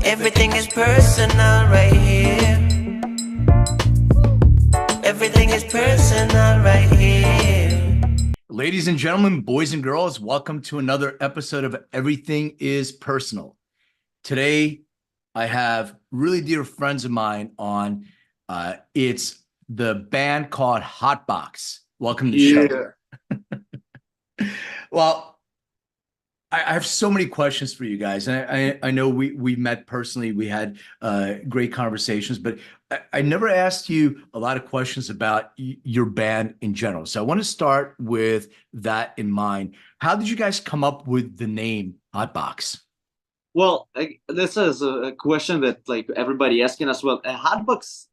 Everything is personal right here. Everything is personal right here. Ladies and gentlemen, boys and girls, welcome to another episode of Everything is Personal. Today, I have really dear friends of mine on. It's the band called Hotbox. Welcome to the show. Well, I have so many questions for you guys. And I know we met personally. We had great conversations, but I never asked you a lot of questions about your band in general. So I want to start with that in mind. How did you guys come up with the name Hotbox? Well, this is a question that like everybody asking us. Well, at Hotbox,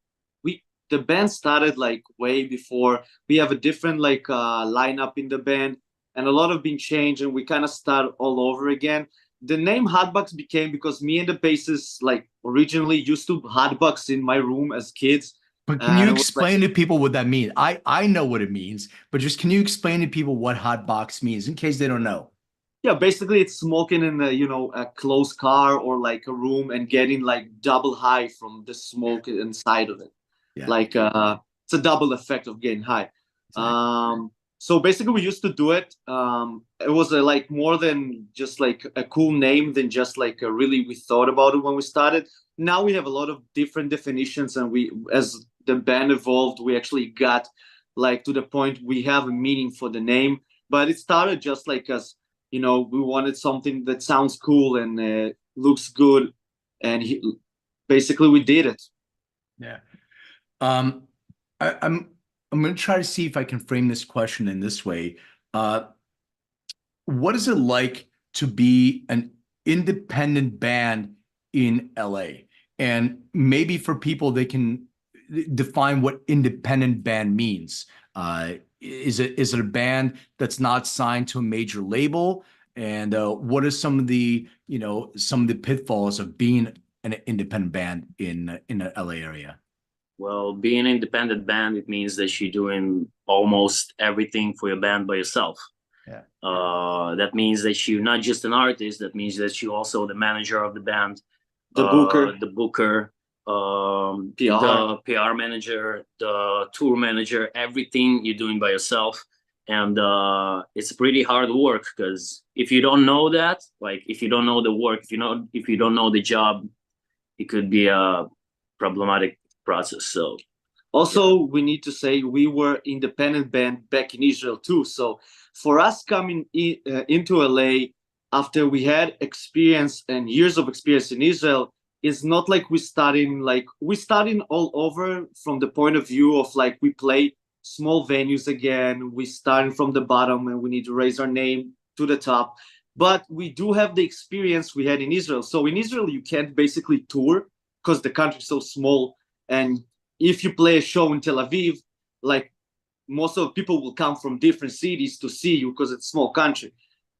the band started like way before. We have a different like lineup in the band, and a lot of been changed, and we kind of start all over again. The name Hotbox became because me and the bassist like originally used to hotbox in my room as kids. But can you explain to people what that means? I know what it means, but just can you explain to people what Hotbox means in case they don't know? Yeah, basically it's smoking in a closed car or like a room and getting like double high from the smoke inside of it. Yeah. Like it's a double effect of getting high. Exactly. So basically we used to do it. It was like more than just like a cool name than just like really we thought about it when we started. Now we have a lot of different definitions, and we, as the band evolved, we actually got like to the point we have a meaning for the name. But it started just like us. We wanted something that sounds cool and looks good, and basically we did it. Yeah. I'm going to try to see if I can frame this question in this way. What is it like to be an independent band in LA? And maybe for people, they can define what independent band means. Is it a band that's not signed to a major label? And what are some of the pitfalls of being an independent band in the LA area? Well, being an independent band, it means that you're doing almost everything for your band by yourself. Yeah. That means that you're not just an artist. That means that you're also the manager of the band, the booker, the PR manager, the tour manager. Everything you're doing by yourself, and it's pretty hard work, because if you don't know that, like if you don't know the work, if you don't know the job, it could be a problematic process. So also we need to say we were independent band back in Israel too. So for us coming into LA after we had experience and years of experience in Israel, it's not like we're starting all over from the point of view of like we play small venues again. We starting from the bottom and we need to raise our name to the top. But we do have the experience we had in Israel. So in Israel you can't basically tour because the country's so small. And if you play a show in Tel Aviv, like most of the people will come from different cities to see you because it's a small country.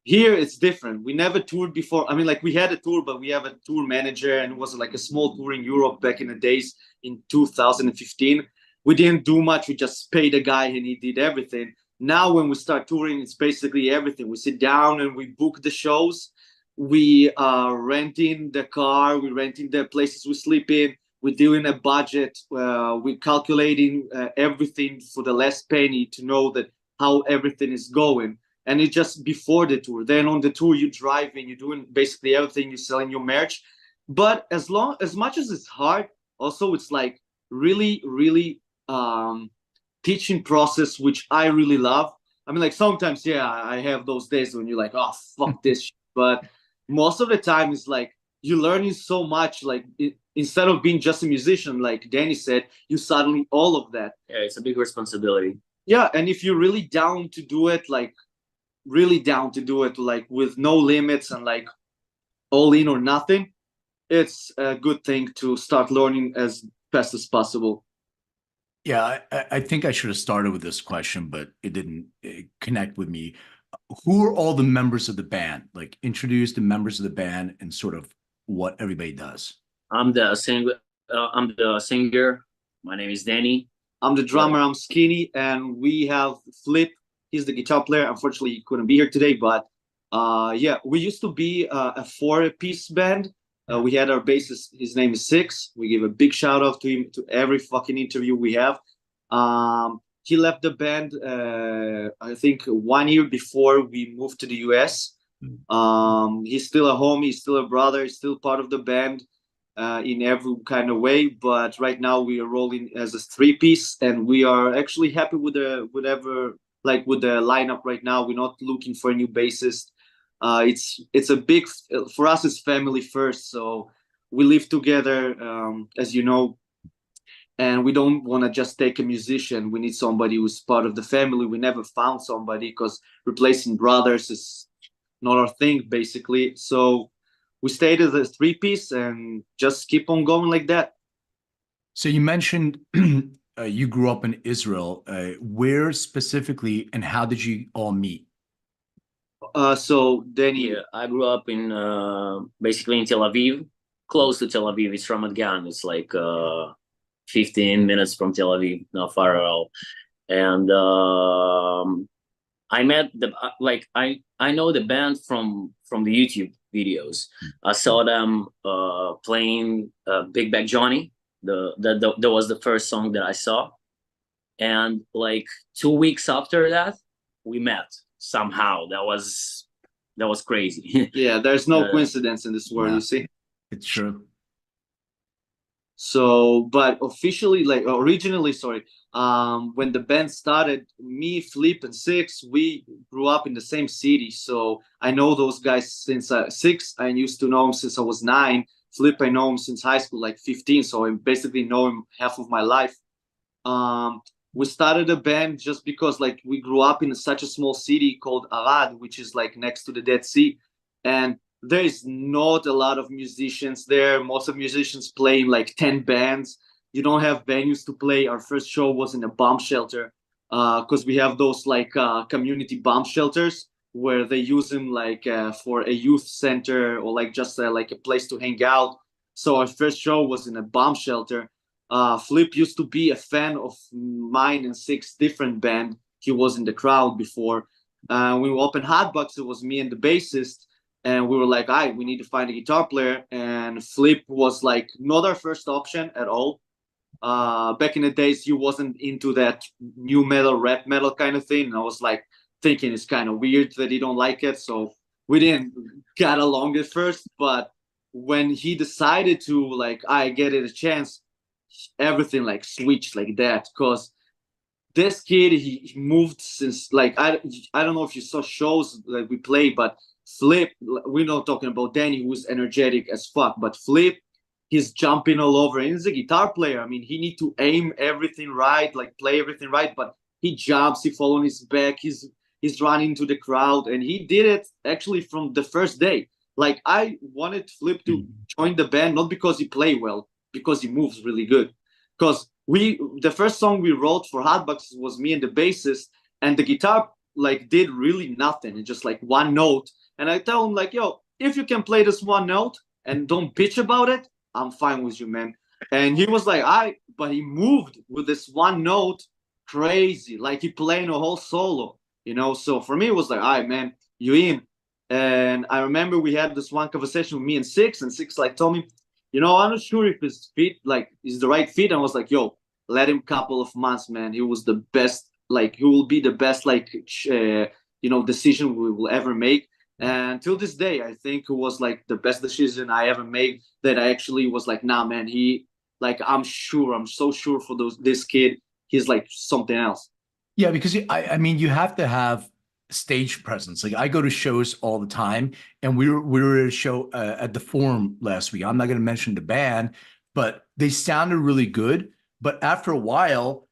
Here it's different. We never toured before. I mean, like we had a tour, but we have a tour manager, and it was like a small tour in Europe back in the days in 2015. We didn't do much. We just paid a guy and he did everything. Now when we start touring, it's basically everything. We sit down and we book the shows. We are renting the car. We're renting the places we sleep in. We're doing a budget. We're calculating everything for the last penny to know that how everything is going. And it's just before the tour. Then on the tour, you're driving, you're doing basically everything. You're selling your merch. But as much as it's hard, also it's like really, really teaching process, which I really love. I mean, like sometimes, yeah, I have those days when you're like, oh, fuck this shit. But most of the time, it's like you're learning so much. Like instead of being just a musician, like Danny said, you suddenly all of that. Yeah, it's a big responsibility. Yeah, and if you're really down to do it, like really down to do it, like with no limits and like all in or nothing, it's a good thing to start learning as fast as possible. Yeah, I think I should have started with this question, but it didn't connect with me. Who are all the members of the band? Like introduce the members of the band and sort of what everybody does. I'm the singer. My name is Danny. I'm the drummer. I'm Skinny, and we have Flip. He's the guitar player. Unfortunately, he couldn't be here today, but yeah, we used to be a 4-piece band, We had our bassist, his name is Six. We give a big shout out to him to every fucking interview we have. He left the band, I think 1 year before we moved to the US. He's still a homie, he's still a brother, he's still part of the band in every kind of way. But right now we are rolling as a 3-piece, and we are actually happy with the with the lineup right now. We're not looking for a new bassist. It's a big, for us it's family first, so we live together, as you know, and we don't want to just take a musician. We need somebody who's part of the family. We never found somebody, because replacing brothers is not our thing, basically. So we stayed as a 3-piece and just keep on going like that. So you mentioned you grew up in Israel. Where specifically, and how did you all meet? So Danny, Yeah, I grew up in basically in Tel Aviv, close to Tel Aviv. It's Ramat Gan. It's like 15 minutes from Tel Aviv, not far at all. And I met I know the band from the YouTube videos. I saw them playing Big Bag Johnny. That was the first song that I saw, and like 2 weeks after that, we met somehow. That was crazy. yeah, there's no coincidence in this world, Yeah. you see. It's true. So, but officially, like originally, sorry, when the band started, me, Flip, and Six, we grew up in the same city. So I know those guys since Six. I used to know him since I was 9. Flip, I know him since high school, like 15. So I basically know him half of my life. We started a band just because like we grew up in such a small city called Arad, which is like next to the Dead Sea, and there is not a lot of musicians there. Most of musicians play in like 10 bands. You don't have venues to play. Our first show was in a bomb shelter, because we have those like community bomb shelters where they use them like for a youth center, or like just like a place to hang out. So our first show was in a bomb shelter. Flip used to be a fan of mine and Six different band. He was in the crowd before. We opened Hotbox. It was me and the bassist, and we were like, we need to find a guitar player. And Flip was like not our first option at all. Back in the days, he wasn't into that new metal, rap metal kind of thing. And I was like thinking it's kind of weird that he don't like it. So we didn't get along at first. But when he decided to like, I get it a chance, everything like switched like that. Because this kid, he moved since like, I don't know if you saw shows that we play, but Flip, we're not talking about Danny, who's energetic as fuck, but Flip, he's jumping all over. And he's a guitar player. I mean, he need to aim everything right, like play everything right, but he jumps, he falls on his back, he's running to the crowd, and he did it actually from the first day. Like, I wanted Flip to join the band, not because he play well, because he moves really good. Because the first song we wrote for Hotbox was me and the bassist, and the guitar like did really nothing. It's just like one note. And I tell him like, yo, if you can play this one note and don't bitch about it, I'm fine with you, man. And he was like, but he moved with this one note crazy. Like he playing a whole solo, you know? So for me, it was like, man, you in. And I remember we had this one conversation with me and Six like told me, I'm not sure if his fit like is the right fit. And I was like, yo, let him couple of months, man. He was the best, like he will be the best, like, decision we will ever make. And till this day, I think it was like the best decision I ever made, that I actually was like, nah, man, I'm so sure for this kid. He's like something else. Yeah, because I mean, you have to have stage presence. Like I go to shows all the time, and we were at a show at the Forum last week. I'm not going to mention the band, but they sounded really good. But after a while,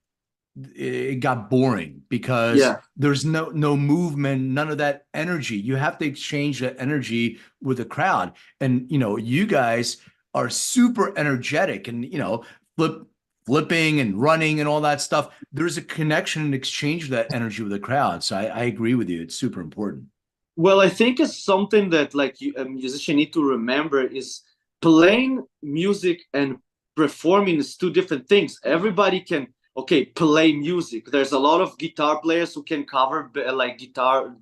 it got boring because there's no movement, none of that energy. You have to exchange that energy with the crowd. And, you guys are super energetic and, flipping and running and all that stuff. There's a connection and exchange of that energy with the crowd. So I agree with you. It's super important. Well, I think it's something that like a musician need to remember is playing music and performing is two different things. Everybody can play music. There's a lot of guitar players who can cover like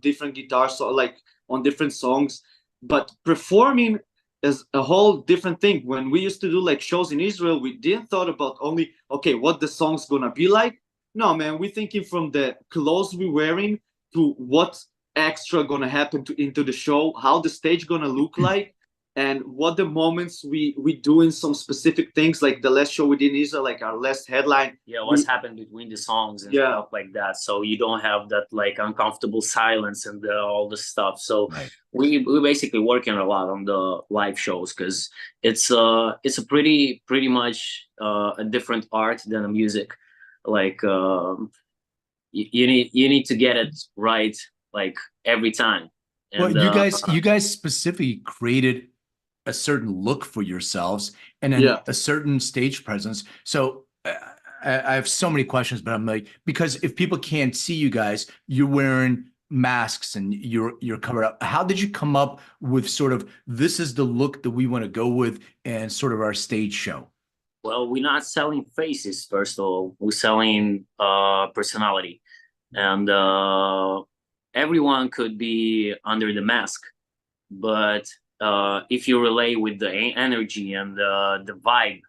different guitars, so like on different songs. But performing is a whole different thing. When we used to do like shows in Israel, we didn't thought about only, okay, what the song's gonna be like. No, man, we're thinking from the clothes we're wearing to what extra gonna happen into the show, how the stage gonna look like, and what the moments we doing some specific things, like the last show we did in Israel, like our last headline. Yeah, what's happened between the songs and Yeah. stuff like that, so you don't have that like uncomfortable silence and all the stuff. So Right. we basically working a lot on the live shows, because it's a pretty much a different art than the music. Like you need to get it right like every time. Well, And you guys specifically created a certain look for yourselves and then Yeah. a certain stage presence. So I have so many questions, but I'm like, because if people can't see you guys, you're wearing masks and you're covered up. How did you come up with sort of, this is the look that we want to go with and sort of our stage show? well, we're not selling faces, first of all. We're selling personality. And everyone could be under the mask, but if you relate with the energy and the vibe,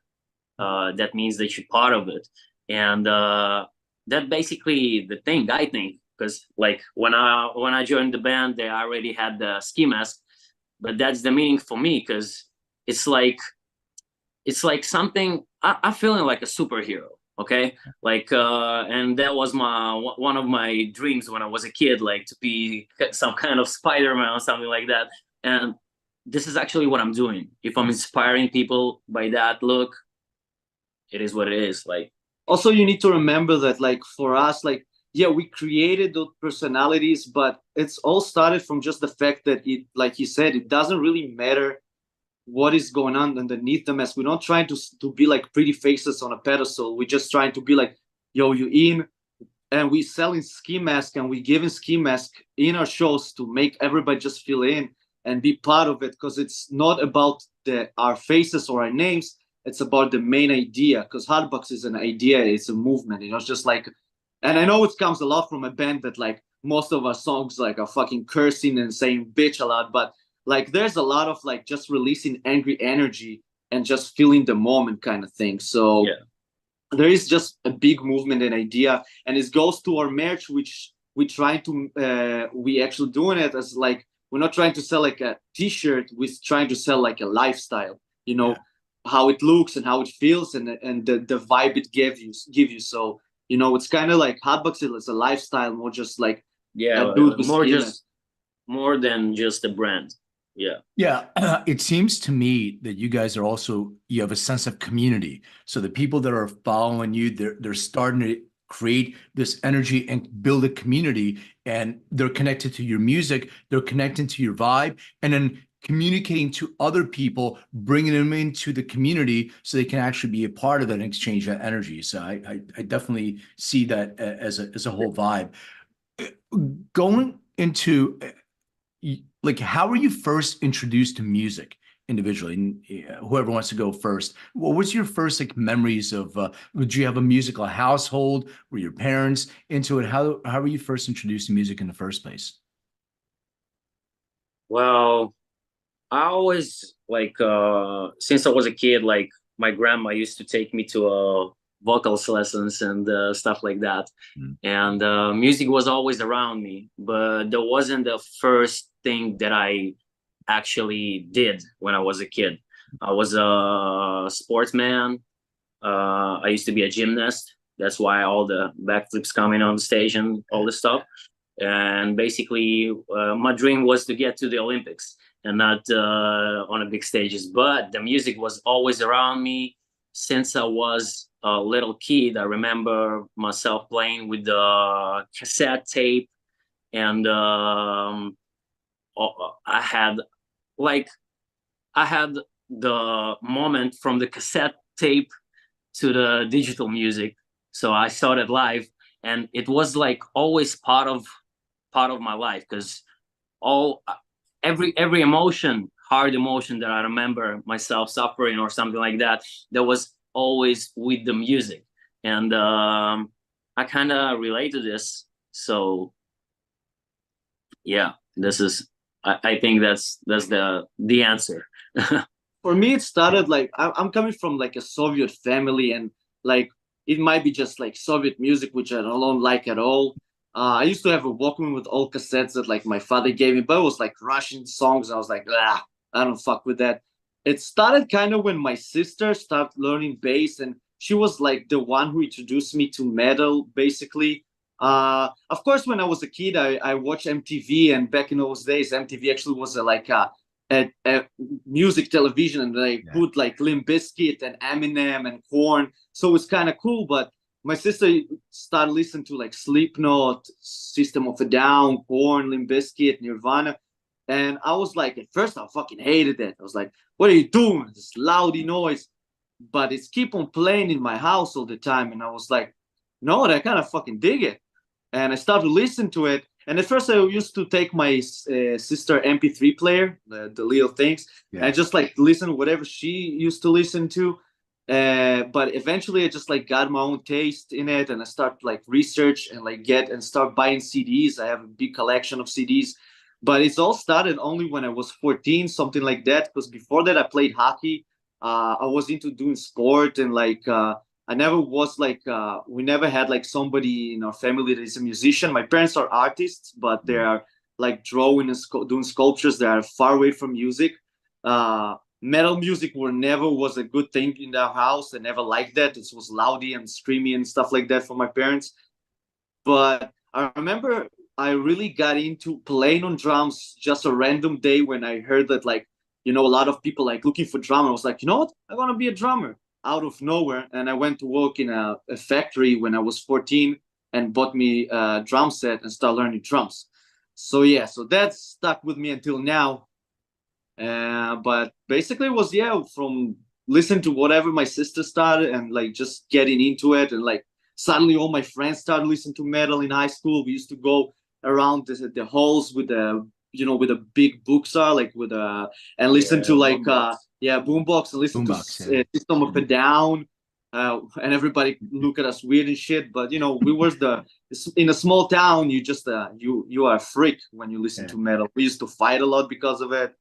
that means that you're part of it. And that basically the thing, I think, because like when I joined the band, they already had the ski mask, but that's the meaning for me, because it's like something I'm feeling like a superhero. Okay, like and that was one of my dreams when I was a kid, like to be some kind of Spider-Man or something like that. And this is actually what I'm doing. If I'm inspiring people by that look, it is what it is. Like, also you need to remember that, like, for us, like, yeah, we created those personalities, but it's all started from just the fact that it, like you said, it doesn't really matter what is going on underneath the mask. We're not trying to be like pretty faces on a pedestal. We're just trying to be like, yo, you in, and we selling ski mask, and we giving ski mask in our shows to make everybody just feel in and be part of it, because it's not about our faces or our names. It's about the main idea, because Hotbox is an idea, it's a movement. It's just like, and I know it comes a lot from a band that like most of our songs like are fucking cursing and saying bitch a lot, but like there's a lot of like just releasing angry energy and just feeling the moment kind of thing. So yeah. There is just a big movement and idea, and it goes to our merch, which we try to we actually doing it as like, we're not trying to sell like a t-shirt, we're trying to sell like a lifestyle, you know. How it looks and how it feels, and the vibe it give you. So you know, it's kind of like Hotbox is a lifestyle, more just like Yeah, more than just a brand. Yeah. It seems to me that you guys are also, you have a sense of community. So the people that are following you, they're starting to create this energy and build a community, and they're connected to your music, they're connected to your vibe, and then communicating to other people, bringing them into the community so they can actually be a part of that and exchange that energy. So I definitely see that as a whole vibe. Going into like, how were you first introduced to music individually? And whoever wants to go first, what was your first like memories of? Did you have a musical household? Were your parents into it? How were you first introduced to music in the first place? Well, I always like since I was a kid, like my grandma used to take me to vocals lessons and stuff like that. And music was always around me, but that wasn't the first thing that I actually did when I was a kid. I was a sportsman. I used to be a gymnast. That's why all the backflips coming on the stage and all this stuff. And basically, my dream was to get to the Olympics and not on a big stages. But the music was always around me since I was a little kid. I remember myself playing with the cassette tape, and I had the moment from the cassette tape to the digital music. So I started live, and it was like always part of my life, because every emotion, hard emotion that I remember myself suffering or something like that, that was always with the music. And I kind of relate to this. So yeah, this is, I think that's the answer. For me, it started like I'm coming from like a Soviet family, and like it might be just like Soviet music, which I don't like at all. I used to have a Walkman with all cassettes that like my father gave me, but it was like Russian songs. I was like, ah, I don't fuck with that. It started kind of when my sister started learning bass, and she was like the one who introduced me to metal, basically. Of course, when I was a kid, I watched MTV, and back in those days, MTV actually was a music television, and they put like Limp Bizkit and Eminem and Korn, so it's kind of cool. But my sister started listening to like Slipknot, System of a Down, Korn, Limp Bizkit, Nirvana, and I was like, at first I fucking hated it. I was like, what are you doing? This loudy noise. But it's keep on playing in my house all the time, and I was like, no, I kind of fucking dig it. And I started to listen to it. And at first, I used to take my sister MP3 player, the little things, and just like listen to whatever she used to listen to. But eventually, I just like got my own taste in it, and I start like research and like start buying CDs. I have a big collection of CDs, but it's all started only when I was 14, something like that. Because before that, I played hockey. I was into doing sport, and like I never was like we never had like somebody in our family that is a musician. My parents are artists, but they are like drawing and doing sculptures that are far away from music. Metal music never was a good thing in their house. They never liked that. It was loudy and screamy and stuff like that for my parents. But I remember I really got into playing on drums just a random day when I heard that like, a lot of people like looking for drummer. I was like, you know what? I want to be a drummer out of nowhere. And I went to work in a factory when I was 14 and bought me a drum set and started learning drums. So yeah, so that stuck with me until now. But basically it was, from listening to whatever my sister started and like just getting into it. And like suddenly all my friends started listening to metal in high school. We used to go around the halls with with a big bookstore, like and listen to like boombox and listen to System of a Down, and everybody look at us weird and shit. But we were in a small town. You just you are a freak when you listen to metal. We used to fight a lot because of it,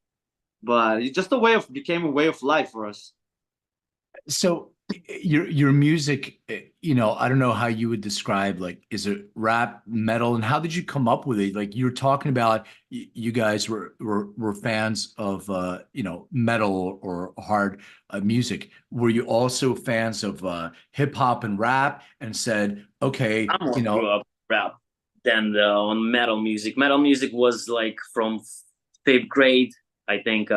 but it just became a way of life for us. So your music, I don't know how you would describe, like, is it rap, metal, and how did you come up with it? Like you were talking about, you guys were fans of metal or hard music. Were you also fans of hip hop and rap, and said, okay, I more grew up rap than on metal music. Metal music was like from 5th grade. I think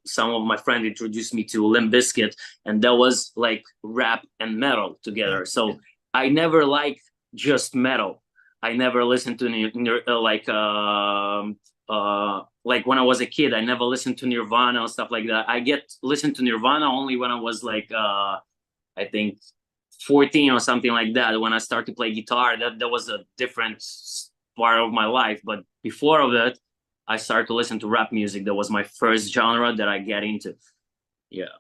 some of my friends introduced me to Limp Bizkit, and that was like rap and metal together. So I never liked just metal. I never listened to like when I was a kid. I never listened to Nirvana and stuff like that. I listened to Nirvana only when I was like I think 14 or something like that. When I started to play guitar, that was a different part of my life. But before of that, I started to listen to rap music. That was my first genre that I get into. Yeah.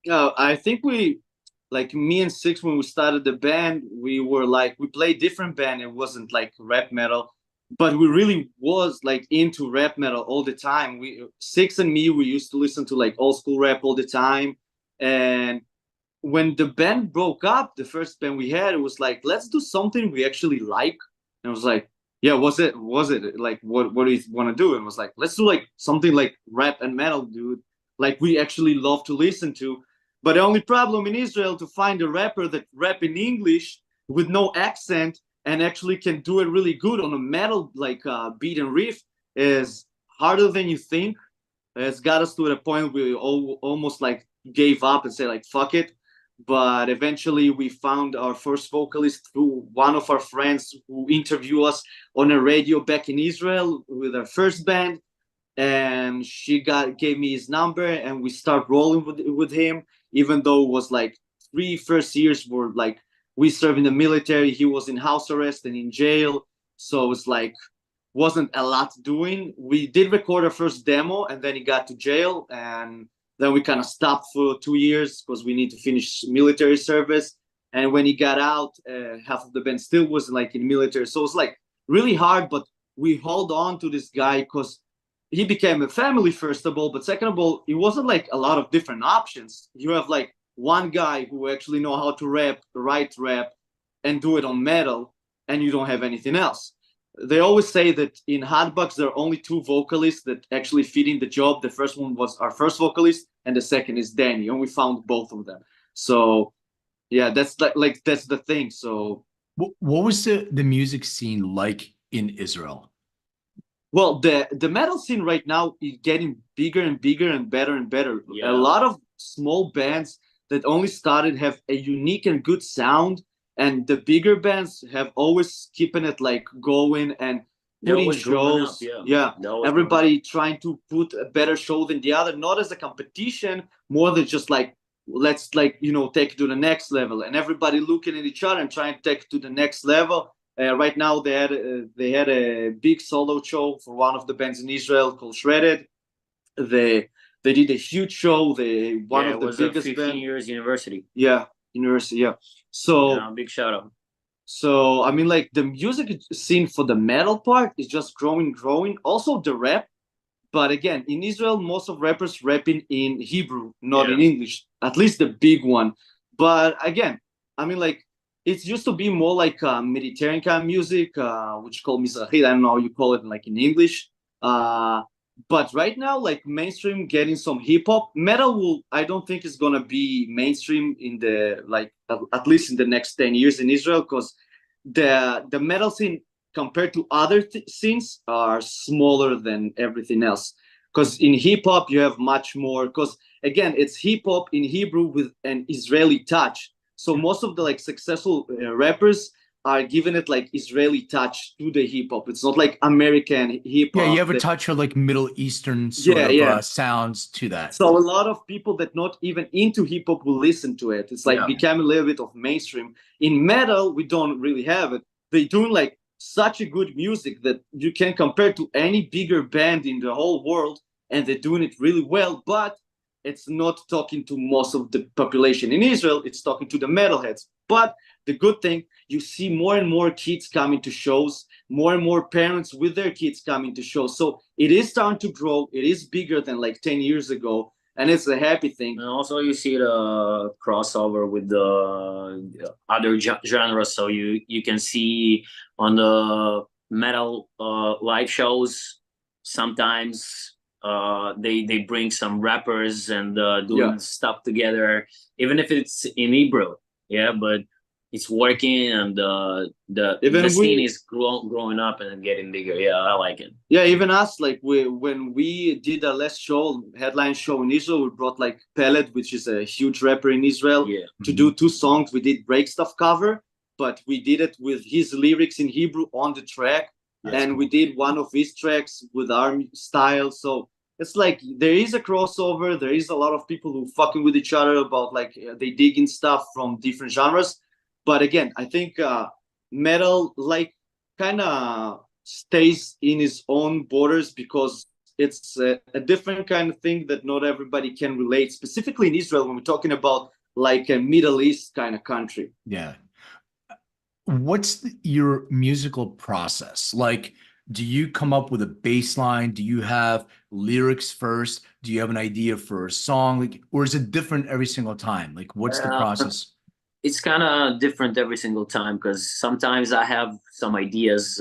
I think me and Six, when we started the band, we played different band. It wasn't like rap metal, but we really was like into rap metal all the time. Six and me, we used to listen to like old school rap all the time. And when the band broke up, the first band we had, it was like, let's do something we actually like. And I was like, yeah, was it like, what do you want to do? And it was like, let's do like something like rap and metal, dude. Like we actually love to listen to. But the only problem in Israel to find a rapper that rap in English with no accent and actually can do it really good on a metal like beat and riff is harder than you think. It's got us to the point where we almost like gave up and say like, fuck it. But eventually we found our first vocalist through one of our friends who interviewed us on a radio back in Israel with our first band. And she gave me his number, and we start rolling with him, even though it was like 3 first years were like, we served in the military, he was in house arrest and in jail. So it's like, wasn't a lot doing. We did record our first demo, and then he got to jail, and then we kind of stopped for 2 years because we need to finish military service. And when he got out, half of the band still was like in military. So it's like really hard, but we hold on to this guy because he became a family, first of all, but second of all, it wasn't like a lot of different options. You have like one guy who actually know how to write rap, and do it on metal, and you don't have anything else. They always say that in Hotbox there are only two vocalists that actually fit in the job. The first one was our first vocalist, and the second is Danny, and we found both of them. So yeah, that's like that's the thing. So What was the music scene like in Israel? well, the metal scene right now is getting bigger and bigger and better and better. Yeah. A lot of small bands that only started have a unique and good sound, and the bigger bands have always keeping it like going and They're putting always growing shows. up, Yeah, They're always everybody trying to put a better show than the other, not as a competition, more than just like let's like take it to the next level, and everybody looking at each other and trying to take it to the next level. Right now they had a big solo show for one of the bands in Israel called Shredded. They did a huge show. They one yeah, of it the was biggest 15 band. years university. Yeah, university. Yeah. So Yeah, big shout out. so I mean, like the music scene for the metal part is just growing. Also the rap, but again, in Israel, most of rappers rapping in Hebrew, not in Yeah. English. At least the big one. But again, I mean, like it used to be more like Mediterranean kind of music, which called Mizrahi. I don't know how you call it like in English. But right now, like mainstream getting some hip hop, metal will. I don't think is gonna be mainstream in the like at least in the next 10 years in Israel, because the metal scene compared to other scenes are smaller than everything else. Because in hip hop you have much more. Because again, it's hip hop in Hebrew with an Israeli touch. So most of the like successful rappers are giving it like Israeli touch to the hip hop. It's not like American hip hop. Yeah, you have a touch of like Middle Eastern sort Yeah, of yeah. sounds to that. So a lot of people that not even into hip hop will listen to it. It's like Yeah. become a little bit of mainstream. In metal, we don't really have it. They doing like such a good music that you can compare to any bigger band in the whole world, and they're doing it really well. But it's not talking to most of the population in Israel. It's talking to the metalheads. But the good thing, you see more and more kids coming to shows, more and more parents with their kids coming to shows. So it is starting to grow. It is bigger than like 10 years ago. And it's a happy thing. And also you see the crossover with the other genres. So you can see on the metal live shows sometimes they bring some rappers and doing stuff together, even if it's in Hebrew. Yeah, but it's working, and the scene is growing up and getting bigger. Yeah, I like it. Yeah, even us, like when we did our last show, headline show in Israel, we brought like Pellet, which is a huge rapper in Israel, to do 2 songs. We did Break Stuff cover, but we did it with his lyrics in Hebrew on the track. And we did one of his tracks with our style. So it's like there is a crossover. There is a lot of people who fucking with each other about like they dig in stuff from different genres. But again, I think metal like kind of stays in its own borders because it's a different kind of thing that not everybody can relate. Specifically in Israel, when we're talking about like a Middle East kind of country. Yeah. What's your musical process? Like, do you come up with a bass line? Do you have lyrics first? Do you have an idea for a song? Like, or is it different every single time? Like, what's the process? It's kind of different every single time, because sometimes I have some ideas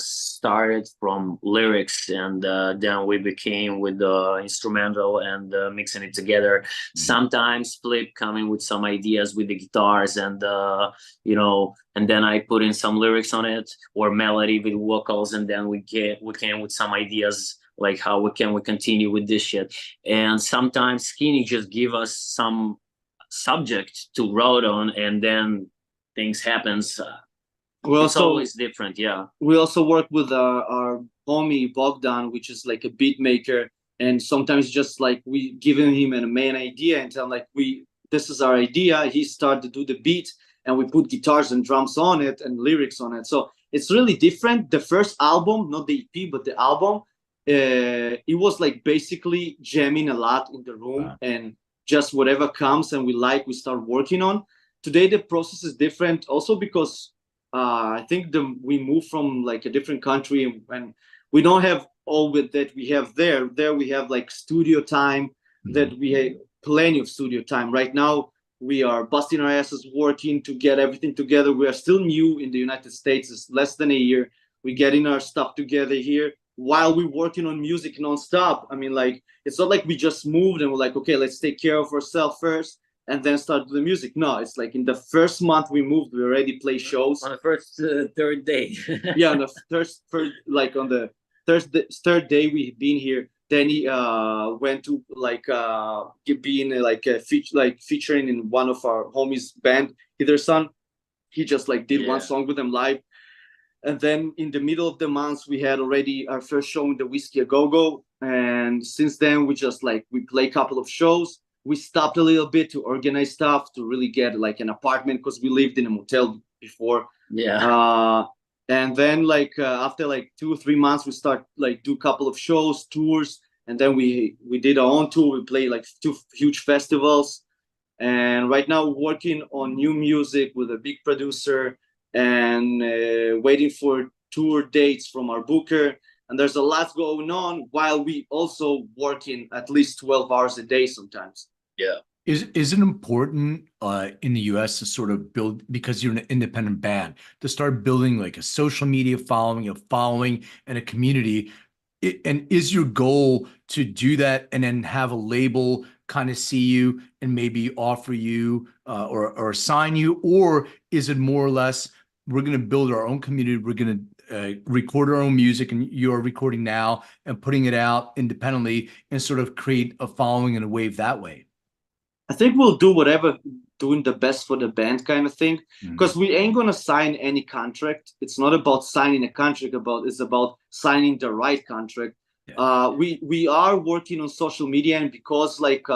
started from lyrics, and then we became with the instrumental and mixing it together. Sometimes Flip coming with some ideas with the guitars, and and then I put in some lyrics on it, or melody with vocals, and then we came with some ideas like how we continue with this shit. And sometimes Skinny just give us some subject to write on, and then things happens. It's always different. Yeah, we also work with our homie Bogdan, which is like a beat maker, and sometimes just like we giving him a main idea and tell him like this is our idea. He started to do the beat, and we put guitars and drums on it and lyrics on it. So it's really different. The first album, not the EP, but the album, it was like basically jamming a lot in the room. Wow. And just whatever comes and we start working on. Today the process is different, also because I think we moved from like a different country, and we don't have all with that we have there. There we have like studio time, that we have plenty of studio time. Right now, we are busting our asses working to get everything together. We are still new in the United States. It's less than a year. We're getting our stuff together here while we're working on music nonstop. I mean, like, it's not like we just moved and we're like, okay, let's take care of ourselves first and then start the music. No, it's like in the first month we moved, we already play shows. On the first third day. Yeah, on the first like on the third day we've been here. Then he went to like being like featuring in one of our homies' band, Either Son. He just like did one song with them live. And then in the middle of the month, we had already our first show in the Whiskey A Go Go. And since then, we just like, we play a couple of shows. We stopped a little bit to organize stuff, to really get like an apartment, because we lived in a motel before. Yeah. And then like after like 2 or 3 months, we start like do a couple of shows, tours. And then we did our own tour. We played like 2 huge festivals. And right now working on new music with a big producer, and waiting for tour dates from our booker. And there's a lot going on while we also working at least 12 hours a day sometimes. Yeah. Is it important in the US to sort of build, because you're an independent band, to start building like a social media following, and a community? And is your goal to do that and then have a label kind of see you and maybe offer you or assign you? Or is it more or less, we're going to build our own community, we're going to record our own music, and you're recording now and putting it out independently and sort of create a following and a wave that way? I think we'll do whatever doing the best for the band kind of thing, because we ain't gonna sign any contract. It's not about signing a contract, it's about signing the right contract. Yeah. We are working on social media, and because like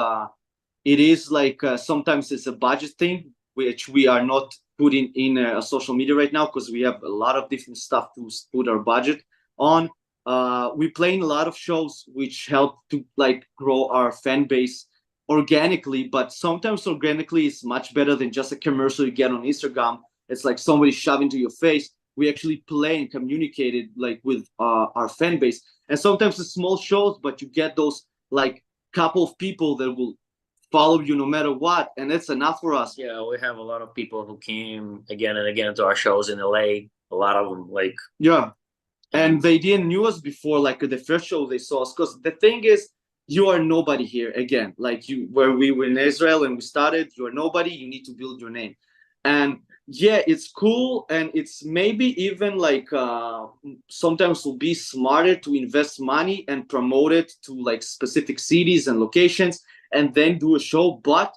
it is like sometimes it's a budget thing, which we are not putting in a social media right now, because we have a lot of different stuff to put our budget on. We're playing a lot of shows, which help to like grow our fan base organically, but sometimes organically is much better than just a commercial you get on Instagram. It's like somebody shoving to your face. We actually play and communicate it like with our fan base. And sometimes it's small shows, but you get those like couple of people that will follow you no matter what, and it's enough for us. Yeah, we have a lot of people who came again and again to our shows in LA. A lot of them, like, yeah, and they didn't knew us before. Like the first show they saw us, because the thing is, you are nobody here again. Like you, where we were in Israel and we started, you are nobody. You need to build your name, and yeah, it's cool, and it's maybe even like sometimes will be smarter to invest money and promote it to like specific cities and locations, and then do a show. But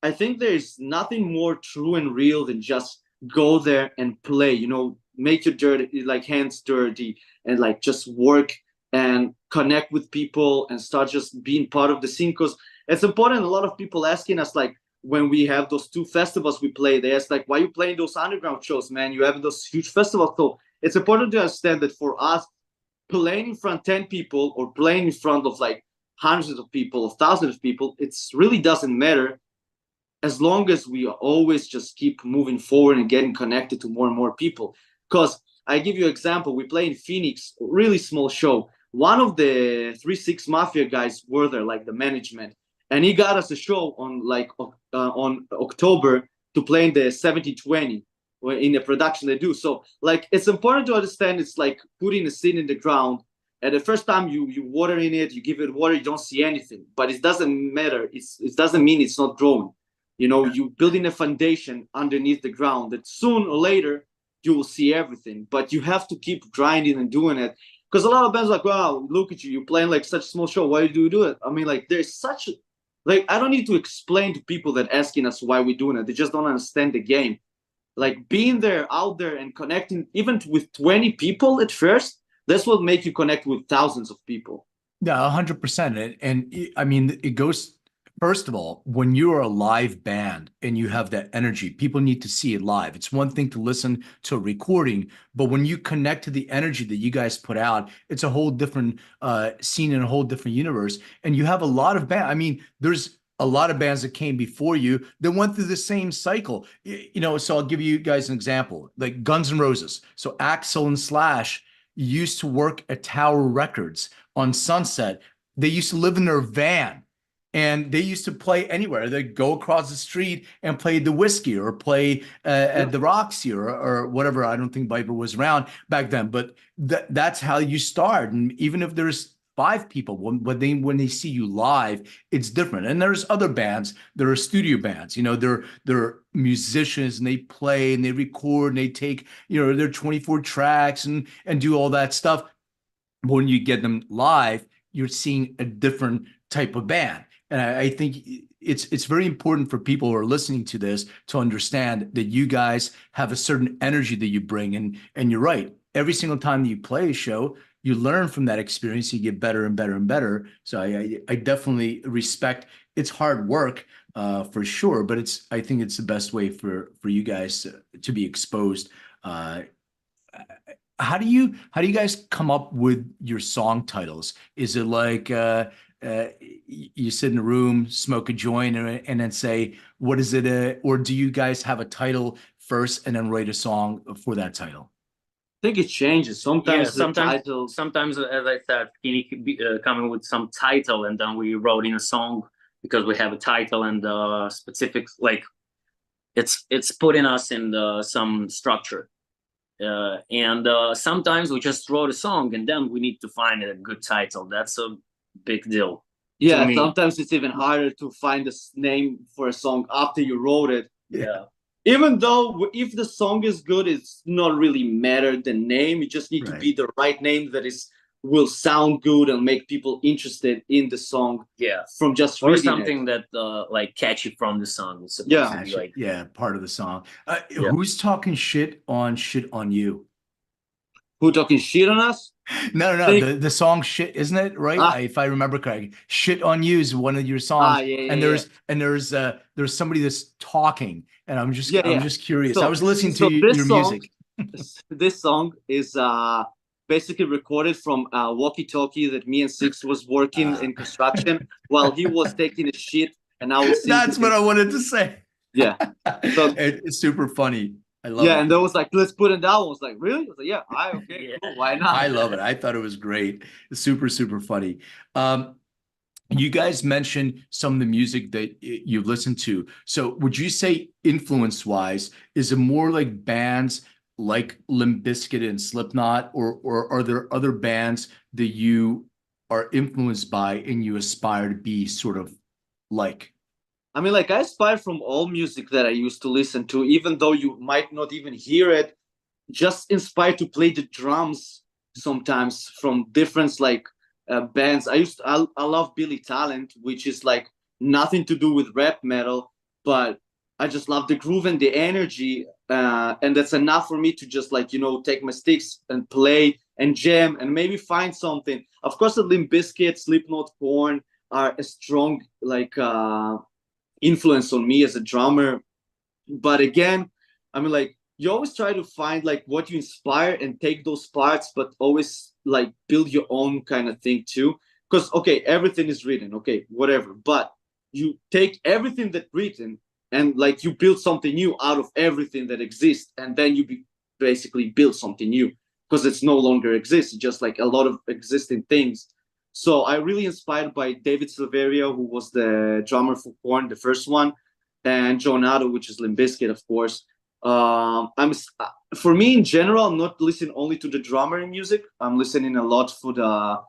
I think there's nothing more true and real than just go there and play. You know, make your dirty like hands dirty and like just work and connect with people and start just being part of the scene, because it's important. A lot of people asking us, like, when we have those 2 festivals we play, they ask like, why are you playing those underground shows, man? You have those huge festivals. So it's important to understand that for us, playing in front of 10 people or playing in front of like hundreds of people or thousands of people, it's really doesn't matter, as long as we always just keep moving forward and getting connected to more and more people. Because I give you an example, we play in Phoenix, really small show. One of the 3-6 Mafia guys were there, like the management, and he got us a show on like on October to play in the 7020 in the production they do. So like it's important to understand, it's like putting a seed in the ground. At the first time you water in it, you give it water, you don't see anything, but it doesn't matter. It doesn't mean it's not growing. You know, you building a foundation underneath the ground that soon or later you will see everything. But you have to keep grinding and doing it. Because a lot of bands are like, wow, look at you, you're playing like such a small show. Why do you do it? I mean, like, there's such, like, I don't need to explain to people that asking us why we're doing it. They just don't understand the game. Like, being there, out there, and connecting, even with 20 people at first, that's what make you connect with thousands of people. Yeah, 100%. And I mean, it goes, first of all, when you're a live band and you have that energy, people need to see it live. It's one thing to listen to a recording, but when you connect to the energy that you guys put out, it's a whole different scene and a whole different universe. And you have a lot of bands. I mean, there's a lot of bands that came before you that went through the same cycle. You know, so I'll give you guys an example, like Guns N' Roses. So Axl and Slash used to work at Tower Records on Sunset. They used to live in their van and they used to play anywhere. They'd go across the street and play the Whiskey or play at the Roxy or whatever. I don't think Viper was around back then, but that's how you start. And even if there's 5 people, when they see you live, it's different. And there's other bands. There are studio bands. They're musicians and they play and they record and they take their 24 tracks and do all that stuff. When you get them live, you're seeing a different type of band. And I think it's very important for people who are listening to this to understand that you guys have a certain energy that you bring. And you're right. Every single time that you play a show, you learn from that experience. You get better and better and better. So I definitely respect. It's hard work for sure, but I think it's the best way for you guys to be exposed. How do you guys come up with your song titles? Is it like you sit in a room, smoke a joint, and then say, what is it? Or do you guys have a title first and then write a song for that title? I think it changes. Sometimes the title. Sometimes, as I said, Skinny could be coming with some title, and then we wrote in a song because we have a title and specifics. Like it's putting us in some structure. And sometimes we just wrote a song and then we need to find a good title. That's a big deal. Yeah, sometimes it's even harder to find a name for a song after you wrote it. Yeah. Even though if the song is good, it's not really matter the name. You just need to be the right name that will sound good and make people interested in the song. Yeah. From just or something that like catchy from the song. It's supposed to be like part of the song. Who's talking shit on you? Who talking shit on us? No. The song "Shit," isn't it right? If I remember correctly, "Shit on You" is one of your songs. And there's somebody that's talking, and I'm just curious. I was listening to your music. This song is basically recorded from a walkie-talkie that me and Six was working in construction while he was taking a shit, and I was. That's what I wanted to say. Yeah, so it's super funny. I love it. And there was like, let's put it down. I was like, really? I was like, yeah, okay, cool. Why not? I love it. I thought it was great. Super, super funny. You guys mentioned some of the music that you listen to. So would you say influence-wise, is it more like bands like Limp Bizkit and Slipknot, or are there other bands that you are influenced by and you aspire to be sort of like? I mean, like, I aspire from all music that I used to listen to, even though you might not even hear it, just inspired to play the drums sometimes from different like bands. I love Billy Talent, which is like nothing to do with rap metal, but I just love the groove and the energy. And that's enough for me to just like, take my sticks and play and jam and maybe find something. Of course, the Limp Bizkit, Slipknot, Korn are a strong like influence on me as a drummer. But again, I mean, like, you always try to find like what you inspire and take those parts, but always like build your own kind of thing too. Because okay, everything is written, okay, whatever, but you take everything that's written and like you build something new out of everything that exists, and then you basically build something new because it's no longer exists, just like a lot of existing things. So I really inspired by David Silverio, who was the drummer for Korn, the first one, and Joe Nato, which is Limp Bizkit, of course. For me in general, I'm not listening only to the drummer in music. I'm listening a lot for the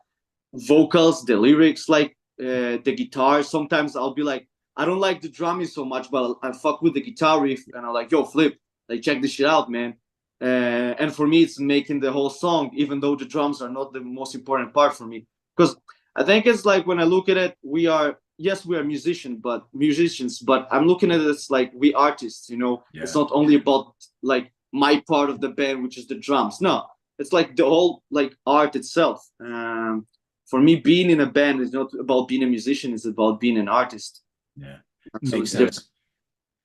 vocals, the lyrics, like the guitar. Sometimes I'll be like, I don't like the drumming so much, but I fuck with the guitar riff, and I'm like, yo, Flip, like, check this shit out, man. And for me, it's making the whole song, even though the drums are not the most important part for me. Because I think it's like, when I look at it, we are musicians, but I'm looking at it as like we artists, It's not only about like my part of the band, which is the drums. No, it's like the whole like art itself. For me, being in a band is not about being a musician, it's about being an artist. Yeah, so makes sense.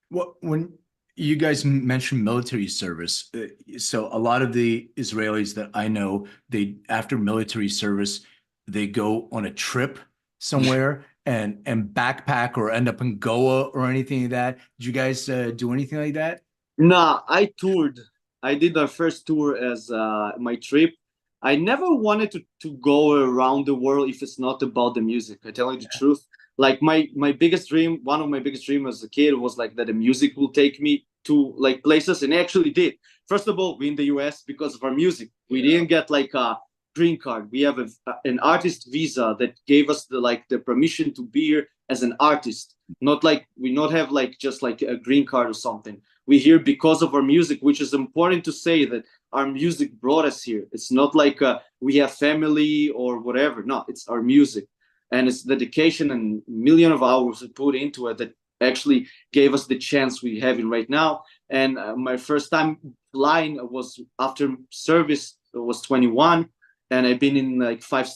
Well, when you guys mentioned military service, so a lot of the Israelis that I know, they after military service, they go on a trip somewhere and backpack or end up in Goa or anything like that. Did you guys do anything like that? Nah, I toured. I did our first tour as my trip. I never wanted to go around the world if it's not about the music. I tell you the truth. Like my biggest dream, one of my biggest dreams as a kid was like that the music will take me to like places, and it actually did. First of all, we in the US because of our music. We didn't get like a green card. We have an artist visa that gave us the permission to be here as an artist. Not like we not have like just like a green card or something. We're here because of our music, which is important to say that our music brought us here. It's not like we have family or whatever. No, it's our music, and it's dedication and million of hours put into it that actually gave us the chance we have in right now. And my first time flying was after service. I was 21, and I've been in like 5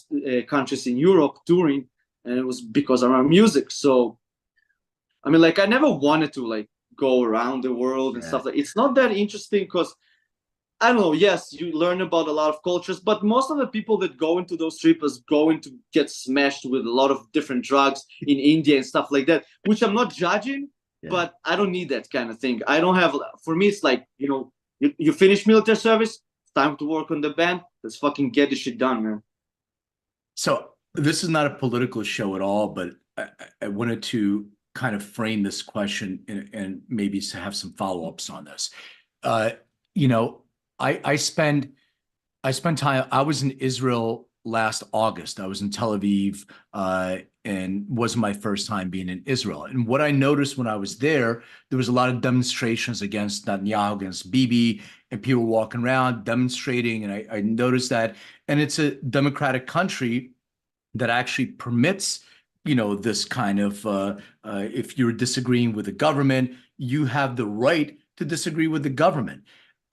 countries in Europe touring, and it was because of our music. So, I mean, like I never wanted to like go around the world and stuff like. It's not that interesting because I don't know. Yes, you learn about a lot of cultures, but most of the people that go into those trips is going to get smashed with a lot of different drugs in India and stuff like that, which I'm not judging, but I don't need that kind of thing. I don't have, for me, it's like, you know, you finish military service, it's time to work on the band. Let's fucking get this shit done, man. So this is not a political show at all, but I wanted to kind of frame this question and maybe to have some follow-ups on this. You know, I spend time. I was in Israel last August. I was in Tel Aviv, and wasn't my first time being in Israel. And what I noticed when I was there was a lot of demonstrations against Netanyahu, against Bibi, and people walking around demonstrating. And I noticed that. And it's a democratic country that actually permits, you know, this kind of, if you're disagreeing with the government, you have the right to disagree with the government.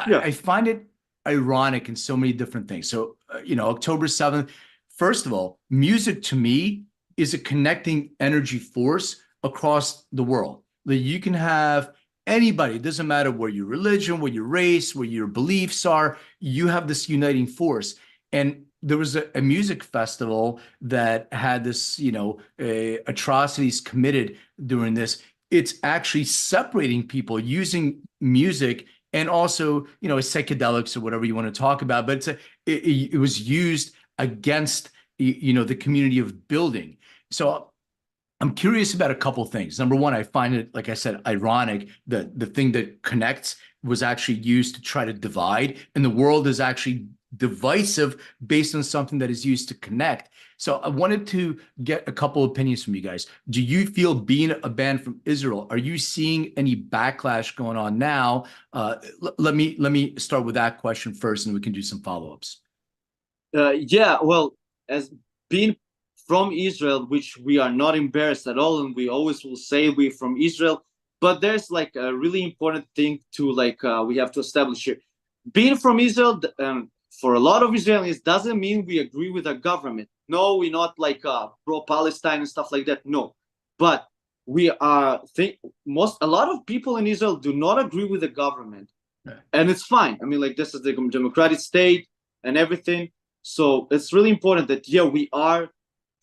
I find it ironic in so many different things. So, you know, October 7th, first of all, music to me is a connecting energy force across the world. That you can have anybody, it doesn't matter where your religion, what your race, what your beliefs are, you have this uniting force. And there was a music festival that had this, you know, atrocities committed during this. It's actually separating people using music and also, you know, psychedelics or whatever you want to talk about. But it was used against, you know, the community of building. So I'm curious about a couple things. Number one, I find it, like I said, ironic that the thing that connects was actually used to try to divide, and the world is actually divisive based on something that is used to connect. So I wanted to get a couple opinions from you guys. Do you feel, being a band from Israel, are you seeing any backlash going on now? Let me start with that question first, and we can do some follow-ups. Yeah, well, as being from Israel, which we are not embarrassed at all, and we always will say we're from Israel, but there's like a really important thing to like we have to establish here. Being from Israel, for a lot of Israelis, doesn't mean we agree with the government. No, we're not like pro-Palestine and stuff like that. No, but we are. A lot of people in Israel do not agree with the government, and it's fine. I mean, like, this is the democratic state and everything. So it's really important that we are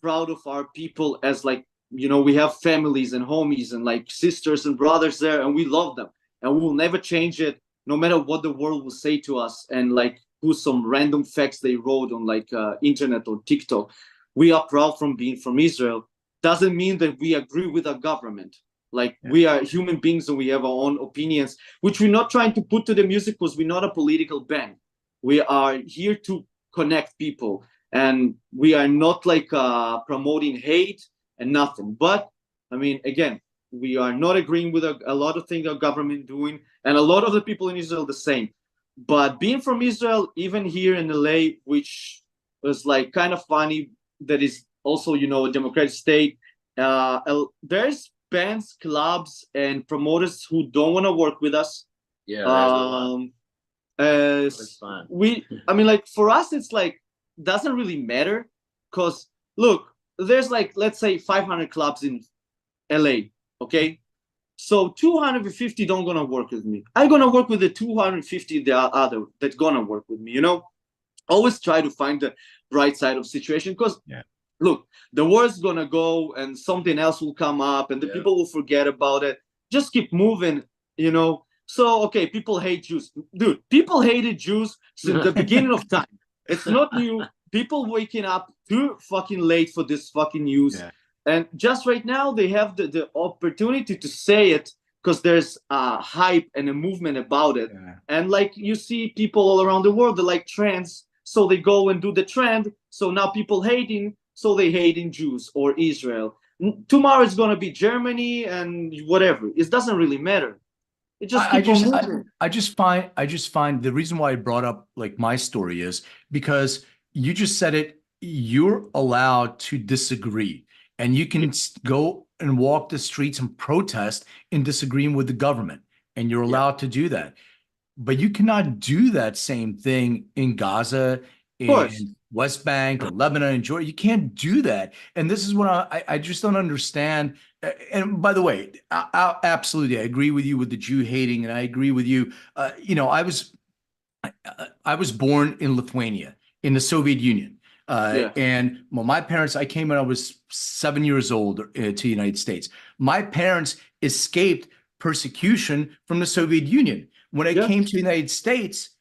proud of our people, as like, you know, we have families and homies and like sisters and brothers there, and we love them, and we will never change it, no matter what the world will say to us. And like, who some random facts they wrote on like internet or TikTok. We are proud from being from Israel. Doesn't mean that we agree with our government. Like, we are human beings and we have our own opinions, which we're not trying to put to the music because we're not a political band. We are here to connect people, and we are not like promoting hate and nothing. But I mean, again, we are not agreeing with a lot of things our government doing, and a lot of the people in Israel the same. But being from Israel, even here in LA, which was like kind of funny, that is also, you know, a democratic state, there's bands, clubs, and promoters who don't want to work with us. That's fine. I mean, like, for us, it's like, doesn't really matter, because look, there's like, let's say 500 clubs in LA, okay? So 250 don't gonna work with me. I'm gonna work with the 250 the other that gonna work with me, you know? Always try to find the bright side of situation, because look, the war's gonna go and something else will come up and the people will forget about it. Just keep moving, you know? So, okay, people hate Jews. Dude, people hated Jews since the beginning of time. It's not new. People waking up too fucking late for this fucking news. Yeah. And just right now, they have the opportunity to say it because there's a hype and a movement about it. Yeah. And like you see people all around the world, they like trends. So they go and do the trend. So now people hating, so they hating Jews or Israel. Tomorrow it's going to be Germany and whatever. It doesn't really matter. It just keep on moving. I just find the reason why I brought up like my story is because you just said it, you're allowed to disagree and you can go and walk the streets and protest in disagreeing with the government, and you're allowed to do that. But you cannot do that same thing in Gaza, in West Bank, or Lebanon, and Jordan. You can't do that. And this is what I just don't understand. And by the way, absolutely, I agree with you with the Jew hating, and I agree with you. I was born in Lithuania, in the Soviet Union. And my parents, I came when I was 7 years old to the United States. My parents escaped persecution from the Soviet Union. When I came to the United States,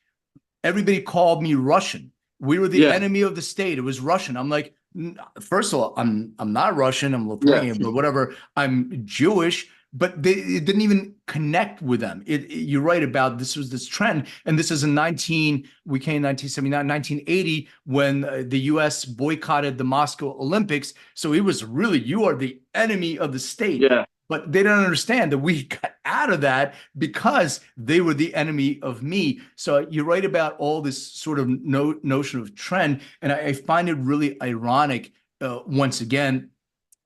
everybody called me Russian. We were the enemy of the state. It was Russian. I'm like, first of all, I'm not Russian. I'm Lithuanian, but whatever. I'm Jewish. But it didn't even connect with them. You're right about this was this trend. And this is we came in 1979, 1980, when the US boycotted the Moscow Olympics. So it was really, you are the enemy of the state. Yeah. But they don't understand that we got out of that because they were the enemy of me. So you're right about all this sort of notion of trend. And I find it really ironic, once again,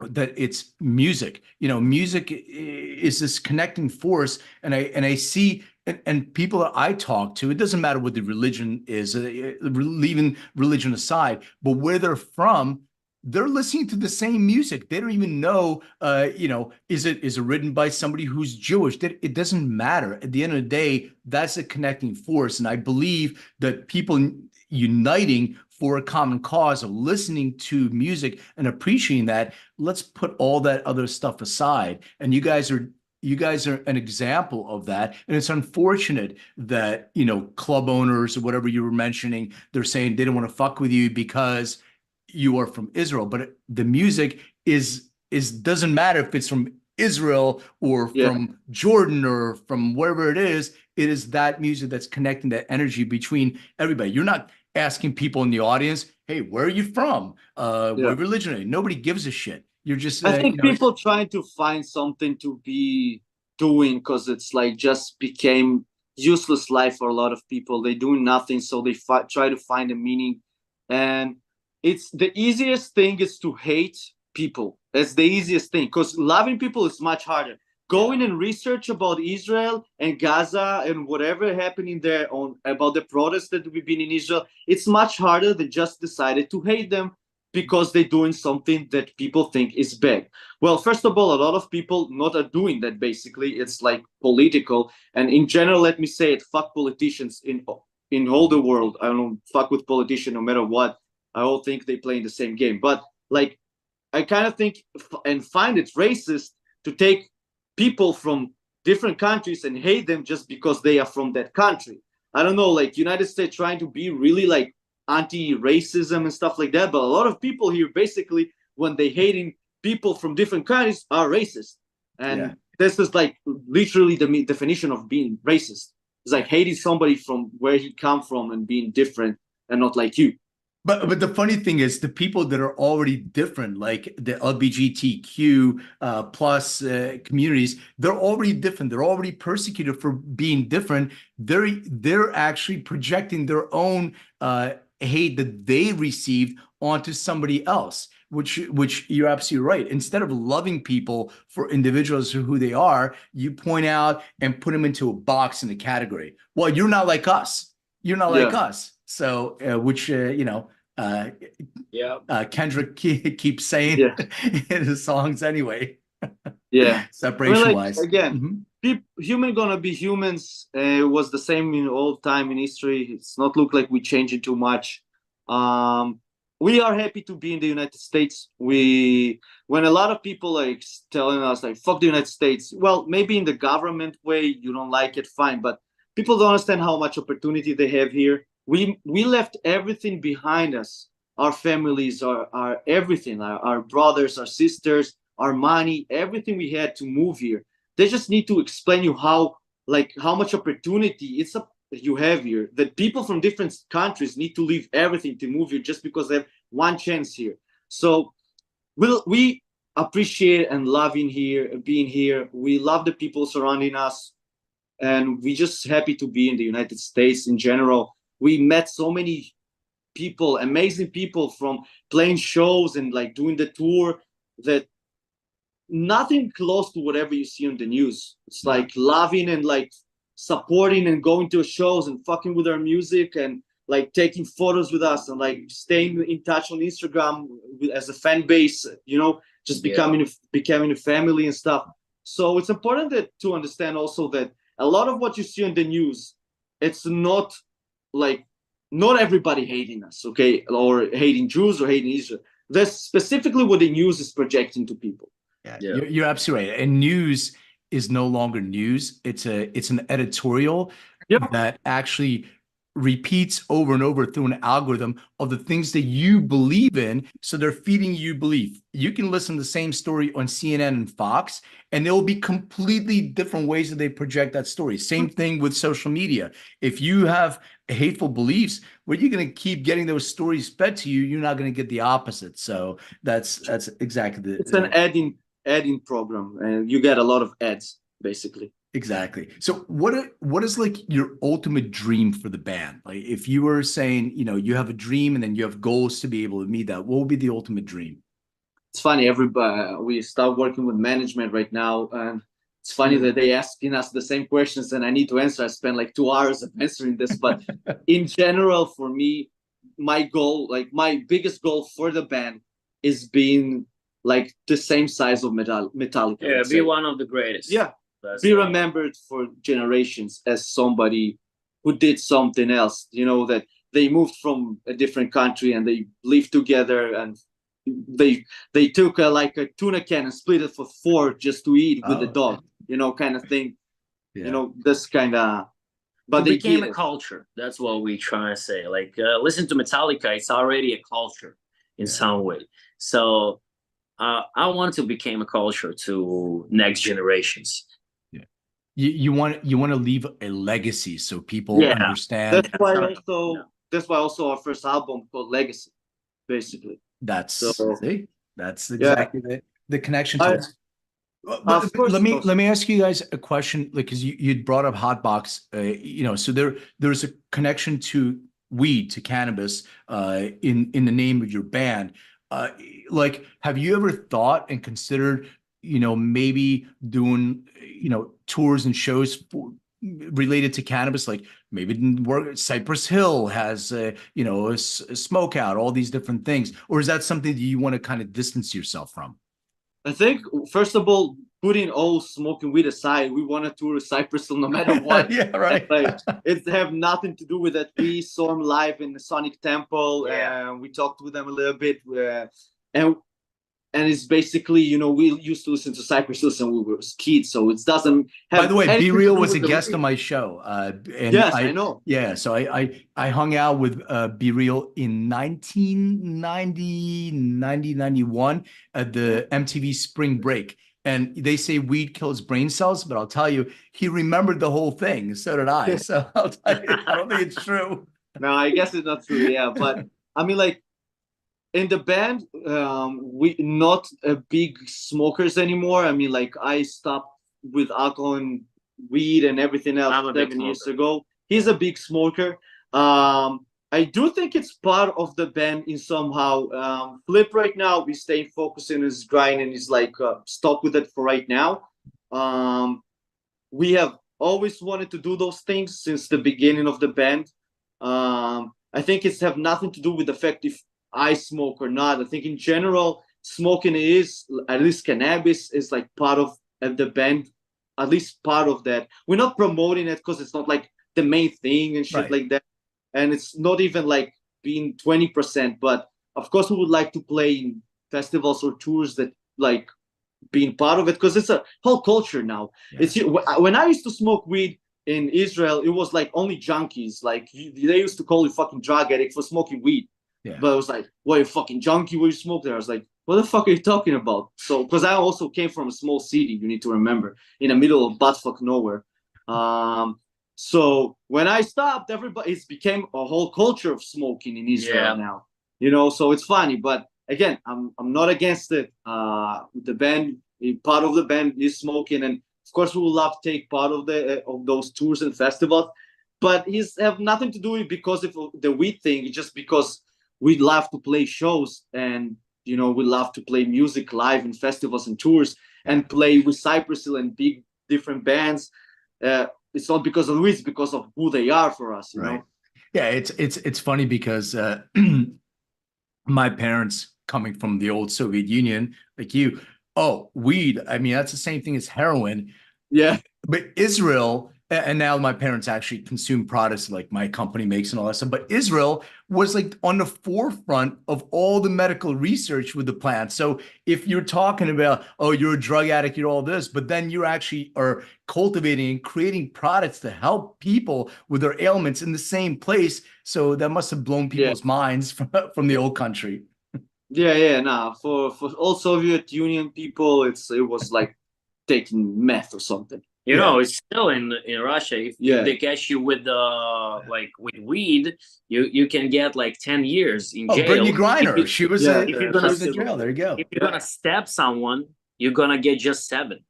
that it's music. Music is this connecting force. And I see, and people that I talk to, it doesn't matter what the religion is, leaving religion aside, but where they're from, they're listening to the same music. They don't even know, is it written by somebody who's Jewish? It doesn't matter. At the end of the day, that's a connecting force. And I believe that people uniting for a common cause of listening to music and appreciating that, let's put all that other stuff aside. And you guys are an example of that. And it's unfortunate that, club owners or whatever you were mentioning, they're saying they don't want to fuck with you because you are from Israel. But the music doesn't matter if it's from Israel or from Jordan or from wherever it is that music that's connecting that energy between everybody. You're not asking people in the audience, hey, where are you from? What religion are you? Nobody gives a shit. You're just I think people trying to find something to be doing because it's like just became useless life for a lot of people. They do nothing, so they try to find a meaning. And it's the easiest thing is to hate people. That's the easiest thing, because loving people is much harder. Going and research about Israel and Gaza and whatever happening there about the protests that we've been in Israel, it's much harder than just decided to hate them because they're doing something that people think is bad. Well, first of all, a lot of people not are doing that. Basically, it's like political. And in general, let me say it, fuck politicians in all the world. I don't fuck with politicians no matter what. I all think they play in the same game. But like, I kind of think and find it racist to take people from different countries and hate them just because they are from that country. I don't know, like United States trying to be really like anti-racism and stuff like that. But a lot of people here, basically, when they hating people from different countries, are racist. And this is like literally the definition of being racist. It's like hating somebody from where he come from and being different and not like you. But the funny thing is, the people that are already different, like the LGBTQ plus communities, they're already different. They're already persecuted for being different. They're actually projecting their own hate that they received onto somebody else, which you're absolutely right. Instead of loving people for individuals who they are, you point out and put them into a box in a category. Well, you're not like us. You're not like us. So, Kendrick keeps saying in his songs anyway. Separation wise. Again, human gonna be humans. It was the same in all time in history. It's not look like we changing too much. We are happy to be in the United States. When a lot of people like telling us like fuck the United States, well, maybe in the government way you don't like it, fine, but people don't understand how much opportunity they have here. we left everything behind us, our families, our everything, our brothers, our sisters, our money, everything we had to move here. They just need to explain you how much opportunity you have here, that people from different countries need to leave everything to move here just because they have one chance here. So we appreciate and loving here, being here. We love the people surrounding us, and we just happy to be in the United States in general. We met so many people, amazing people, from playing shows and like doing the tour, that nothing close to whatever you see on the news. It's like loving and like supporting and going to shows and fucking with our music and like taking photos with us and like staying in touch on Instagram as a fan base, just becoming a family and stuff. So it's important to understand also that a lot of what you see on the news, it's not like, not everybody hating us, okay, or hating Jews or hating Israel. That's specifically what the news is projecting to people. Yeah. You're absolutely right. And news is no longer news. It's an editorial that actually repeats over and over through an algorithm of the things that you believe in. So they're feeding you belief. You can listen to the same story on CNN and Fox, and there will be completely different ways that they project that story. Same thing with social media. If you have hateful beliefs, where you're going to keep getting those stories fed to you, you're not going to get the opposite. So that's exactly it's an adding program, and you get a lot of ads basically. Exactly. So what is like your ultimate dream for the band? Like if you were saying, you have a dream and then you have goals to be able to meet that, what would be the ultimate dream? It's funny, we start working with management right now, and it's funny that they asking us the same questions and I need to answer. I spend like 2 hours answering this, but in general, for me, my goal, like my biggest goal for the band is being like the same size of Metallica. Yeah, be one of the greatest. Yeah. Be remembered for generations as somebody who did something else, that they moved from a different country and they lived together, and they took like a tuna can and split it for 4 just to eat with the dog, kind of thing. This kind of, but it became a culture. That's what we try to say. Like, listen to Metallica, it's already a culture in some way. So I want to become a culture to next generations. You want to leave a legacy so people understand. That's why also our first album called Legacy, basically. That's exactly the connection to it. Let me ask you guys a question, like, because you'd brought up Hotbox, so there's a connection to weed, to cannabis, in the name of your band. Like, have you ever thought and considered, maybe doing, tours and shows related to cannabis? Like maybe Cypress Hill has, a smoke out, all these different things, or is that something that you want to kind of distance yourself from? I think, first of all, putting all smoking weed aside, we want to tour Cypress Hill no matter what. Yeah, right. Like, it have nothing to do with that. We saw them live in the Sonic Temple, and we talked with them a little bit, and it's basically, we used to listen to Cypress Hill when we were kids, so it doesn't have. By the way, Be Real was a guest on my show. And yes, I know. Yeah, so I hung out with Be Real in 1990, 91 at the MTV Spring Break. And they say weed kills brain cells, but I'll tell you, he remembered the whole thing. So did I. So I'll tell you, I don't think it's true. No, I guess it's not true. Yeah, but I mean, like, in the band, we not big smokers anymore. I mean, like, I stopped with alcohol and weed and everything else 7 years ago. He's a big smoker. I do think it's part of the band in somehow. Flip right now, we stay focused in his grind and he's like stuck with it for right now. We have always wanted to do those things since the beginning of the band. I think it's have nothing to do with the fact if I smoke or not. I think in general, smoking is, at least cannabis, is like part of the band, at least part of that. We're not promoting it because it's not like the main thing and shit like that. And it's not even like being 20%, but of course we would like to play in festivals or tours that like being part of it, because it's a whole culture now. It's when I used to smoke weed, in Israel, it was like only junkies. Like they used to call you fucking drug addict for smoking weed. Yeah. But it was like, what, you fucking junkie? What you smoke there? I was like, what the fuck are you talking about? So, because I also came from a small city, you need to remember, in the middle of buttfuck nowhere. So when I stopped, it's became a whole culture of smoking in Israel now. You know, so it's funny. But again, I'm not against it. The band, part of the band is smoking, and of course we will love to take part of those tours and festivals. But it's have nothing to do with because of the weed thing. It's just because we love to play shows, and you know, we love to play music live in festivals and tours, and play with Cypress Hill and big different bands. It's not because of weed, it's because of who they are for us, you know. Yeah, it's funny because my parents, coming from the old Soviet Union, like you, weed, I mean, that's the same thing as heroin. Yeah. But Israel, and now my parents actually consume products like my company makes and all that stuff, but Israel was like on the forefront of all the medical research with the plant. So if you're talking about, oh, you're a drug addict, you're all this, but then you actually are cultivating and creating products to help people with their ailments in the same place. So that must have blown people's minds from the old country. Nah, for all Soviet Union people, it was like taking meth or something. You know, it's still in Russia. If they catch you with with weed, you can get like 10 years in jail. Brittany Griner, she was Yeah, if you're gonna in jail. There you go. If you're gonna stab someone, you're gonna get just 7.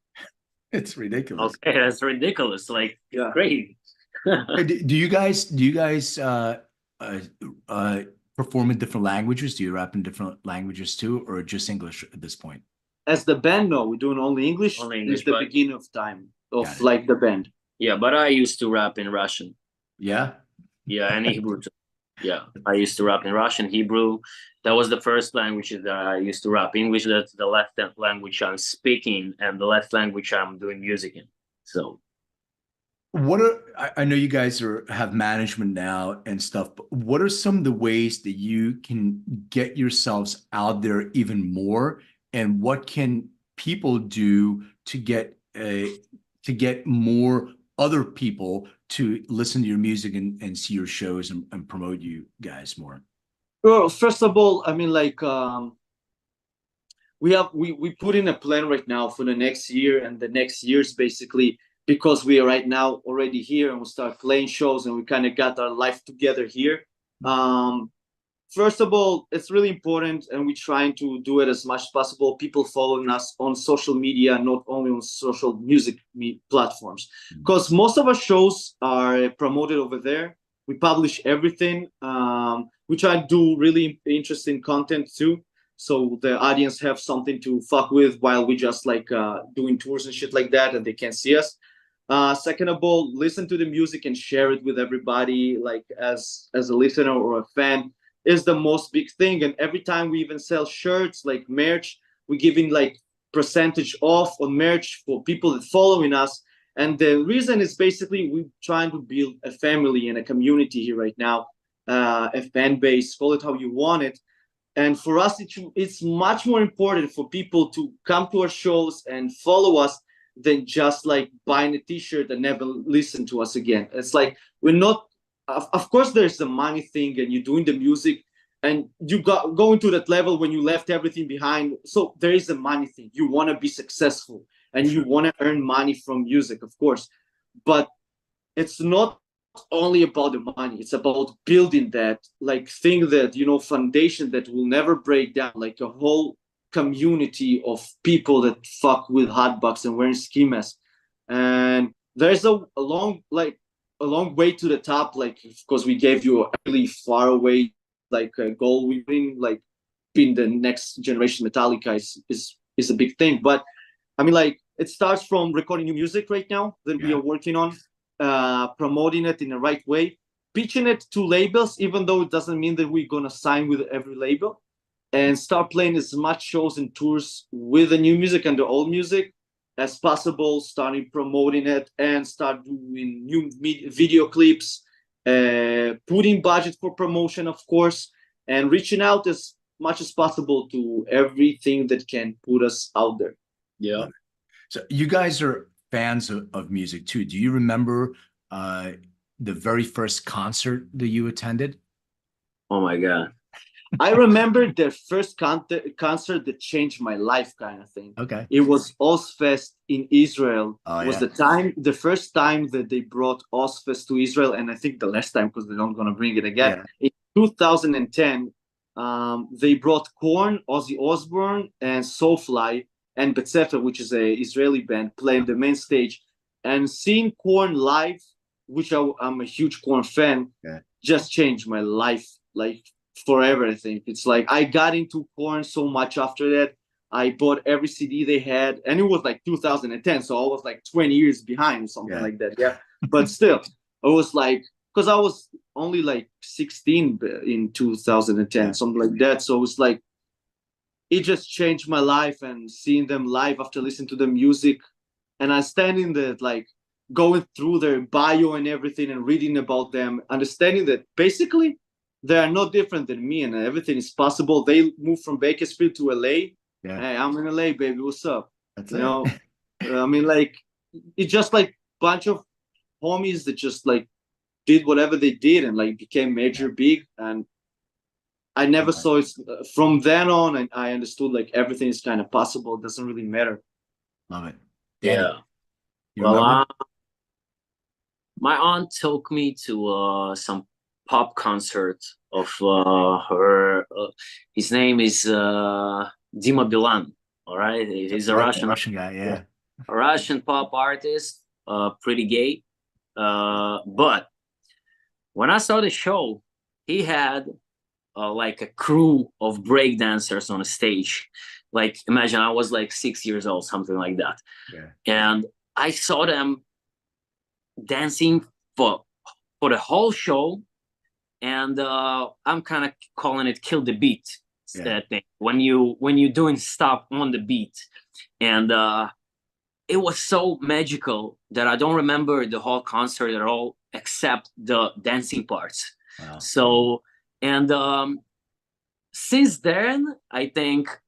It's ridiculous. Okay, that's ridiculous. Like, crazy. Do you guys perform in different languages? Do you rap in different languages too, or just English at this point? As the band, no, we're doing only English. It's the beginning of time of like the band. Yeah, but I used to rap in Russian. Yeah? Yeah, and Hebrew too. Yeah, I used to rap in Russian, Hebrew. That was the first language that I used to rap. English, that's the last language I'm speaking, and the last language I'm doing music in. So I know you guys have management now and stuff, but what are some of the ways that you can get yourselves out there even more? And what can people do to get more other people to listen to your music and see your shows and promote you guys more? Well, first of all, I mean, like we put in a plan right now for the next year and the next years, basically, because we are right now already here and we start playing shows and we kind of got our life together here. First of all, it's really important, and we're trying to do it as much as possible. People following us on social media, not only on social music platforms, because most of our shows are promoted over there. We publish everything. We try to do really interesting content too, so the audience have something to fuck with while we just like doing tours and shit like that, and they can see us. Second of all, listen to the music and share it with everybody, like as a listener or a fan. Is the most big thing. And every time we even sell shirts, like merch, we giving like percentage off on merch for people that following us. And the reason is basically we're trying to build a family and a community here right now, a fan base, call it how you want it. And for us, it's much more important for people to come to our shows and follow us than just like buying a t-shirt and never listen to us again. It's like, we're not, of course there's the money thing and you're doing the music and you got going to that level when you left everything behind. So there is a money thing. You want to be successful and you want to earn money from music, of course. But it's not only about the money. It's about building that like thing that, you know, foundation that will never break down, like a whole community of people that fuck with Hotbox and wearing ski masks. And there's a long way to the top, like, because we gave you a really far away like a goal. We've been like being the next generation Metallica is a big thing. But I mean, like, it starts from recording new music right now that we are working on, promoting it in the right way, pitching it to labels, even though it doesn't mean that we're gonna sign with every label, and start playing as much shows and tours with the new music and the old music as possible, starting promoting it and start doing new video clips, putting budget for promotion, of course, and reaching out as much as possible to everything that can put us out there. Yeah. So you guys are fans of music too. Do you remember the very first concert that you attended? Oh my God. I remember the first concert that changed my life, kind of thing. Okay. It was Ozfest in Israel. Oh, It was yeah. the first time that they brought Ozfest to Israel, and I think the last time because they're not gonna bring it again. Yeah. In 2010, they brought Korn, Ozzy Osbourne, and Soulfly and Bet Sefer, which is a Israeli band, playing the main stage. And seeing Korn live, which I'm a huge Korn fan, Yeah. just changed my life, like forever. I think it's like I got into Korn so much after that. I bought every CD they had, and it was like 2010, so I was like 20 years behind, something Yeah. like that. Yeah, but still, it was like because I was only like 16 in 2010, Yeah. something like that. So it was like it just changed my life, and seeing them live after listening to the music, and I standing there like going through their bio and everything and reading about them, understanding that basically they are no different than me and everything is possible. They moved from Bakersfield to LA. Yeah. Hey, I'm in LA, baby. What's up? That's You it. know, I mean, like it's just like bunch of homies that just like did whatever they did and like became major big. And I never saw it from then on. And I understood like everything is kind of possible. It doesn't really matter. Love it. Yeah. Danny, you Well, remember? my aunt took me to some pop concert of her. His name is Dima Bilan. All right, he's a Right, Russian guy. Yeah. a Russian pop artist, pretty gay. But when I saw the show, he had like a crew of breakdancers on a stage. Like imagine I was like 6 years old, something like that. Yeah. And I saw them dancing for the whole show, and I'm kind of calling it "kill the beat" Yeah. thing. When you're doing stuff on the beat, and it was so magical that I don't remember the whole concert at all, except the dancing parts. Wow. So, and since then, I think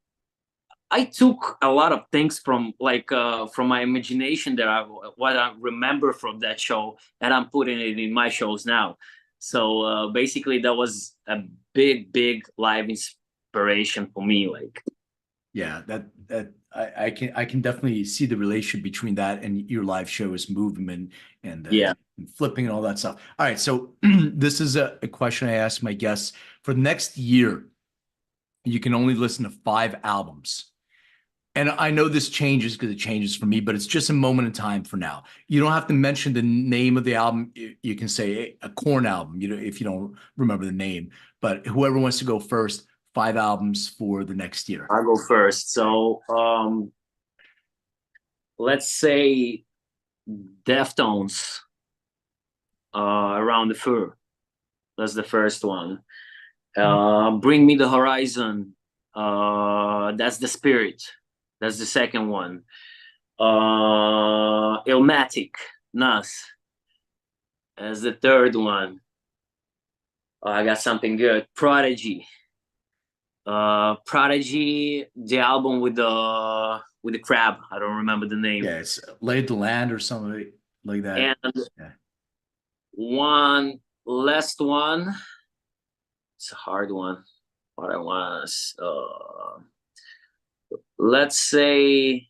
I took a lot of things from my imagination that what I remember from that show, and I'm putting it in my shows now. So basically, that was a big live inspiration for me. Like, Yeah, that I can definitely see the relation between that and your live shows, movement and yeah, and flipping and all that stuff. All right, so this is a question I ask my guests for the next year. You can only listen to 5 albums. And I know this changes because it changes for me, but it's just a moment in time for now. You don't have to mention the name of the album. You can say a Korn album, you know, if you don't remember the name. But whoever wants to go first, 5 albums for the next year. I'll go first. So let's say Deftones, Around the Fur. That's the first one. Bring Me the Horizon. That's the Spirit. That's the second one. Illmatic, Nas. As the third one. I got something good. Prodigy. Prodigy, the album with the crab. I don't remember the name. Yeah, it's Laid to Land or something like that. And yeah. One last one. It's a hard one. What I want is, let's say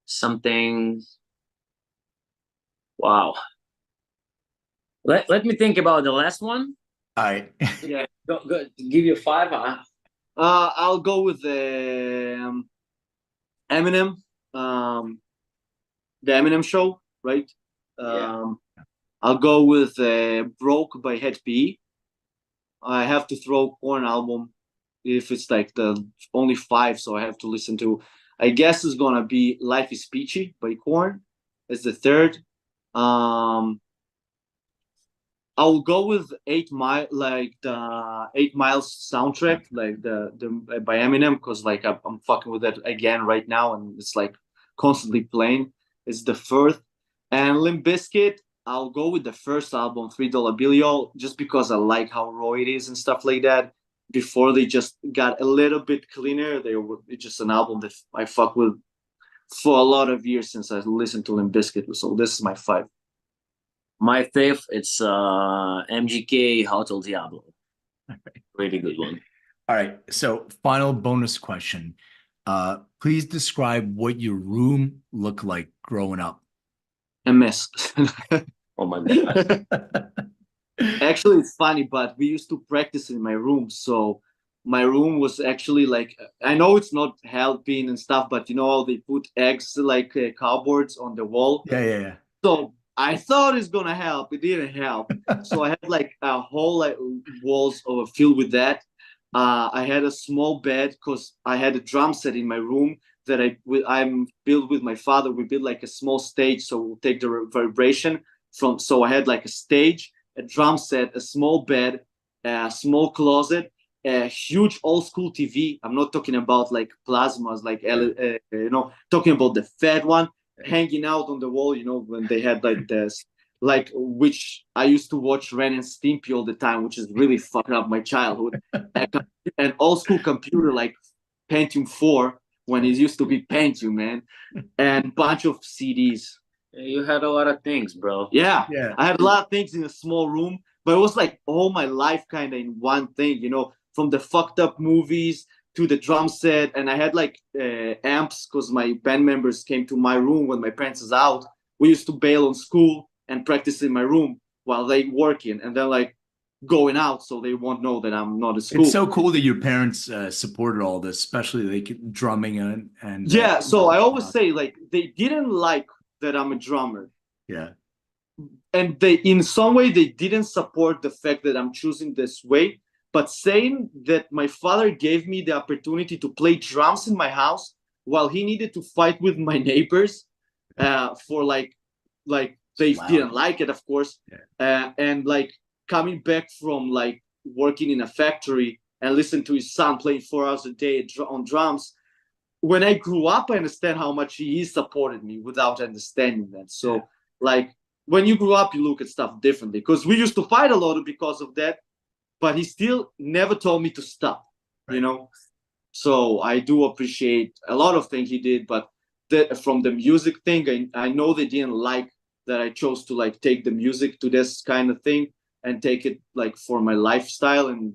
something. Wow. Let me think about the last one. All right. Yeah, go, give you 5. I'll go with the Eminem, the Eminem show, right? Yeah. I'll go with Broke by Head P. I have to throw Korn album if it's like the only 5, so I have to listen to. I guess it's gonna be Life is Peachy by Korn. It's the third. I'll go with 8 Mile, like the 8 Miles soundtrack, like the by Eminem, because like I'm fucking with that again right now, and it's like constantly playing. It's the first. And Limp Bizkit, I'll go with the first album, $3 Billy, just because I like how raw it is and stuff like that. Before they just got a little bit cleaner, it's just an album that I fuck with for a lot of years since I listened to Limp Bizkit. So this is my 5. My fifth, it's MGK Hotel Diablo. Really good one. All right. So final bonus question. Please describe what your room looked like growing up. A mess. Oh my god. Actually, it's funny, but we used to practice in my room. So my room was actually like, I know it's not helping and stuff, but you know how they put eggs like cardboards on the wall. Yeah. So I thought it's gonna help. It didn't help. So I had like a whole like walls filled with that. I had a small bed because I had a drum set in my room that I'm built with my father. We built like a small stage, so we'll take the vibration from. So I had like a stage, a drum set, a small bed, a small closet, a huge old school TV. I'm not talking about like plasmas, like talking about the fat one hanging out on the wall. You know, when they had like this, like which I used to watch Ren and Stimpy all the time, which is really fucking up my childhood. An old school computer like Pentium 4 when it used to be Pentium, man, and bunch of CDs. You had a lot of things, bro. Yeah, Yeah. I had a lot of things in a small room, but it was like all my life kind of in one thing, you know, from the fucked up movies to the drum set. And I had like amps because my band members came to my room when my parents was out. We used to bail on school and practice in my room while they working, and then like going out so they won't know that I'm not at school. It's so cool that your parents supported all this, especially like drumming and yeah. So I always say like they didn't like that I'm a drummer. Yeah. And they, in some way, they didn't support the fact that I'm choosing this way, but saying that my father gave me the opportunity to play drums in my house while he needed to fight with my neighbors for like they didn't like it, of course. Yeah. And like coming back from like working in a factory and listen to his son playing 4 hours a day on drums. When I grew up, I understand how much he supported me without understanding that. So like when you grew up, you look at stuff differently, because we used to fight a lot because of that, but he still never told me to stop, you know? So I do appreciate a lot of things he did, but from the music thing, I know they didn't like that I chose to like take the music to this kind of thing and take it like for my lifestyle and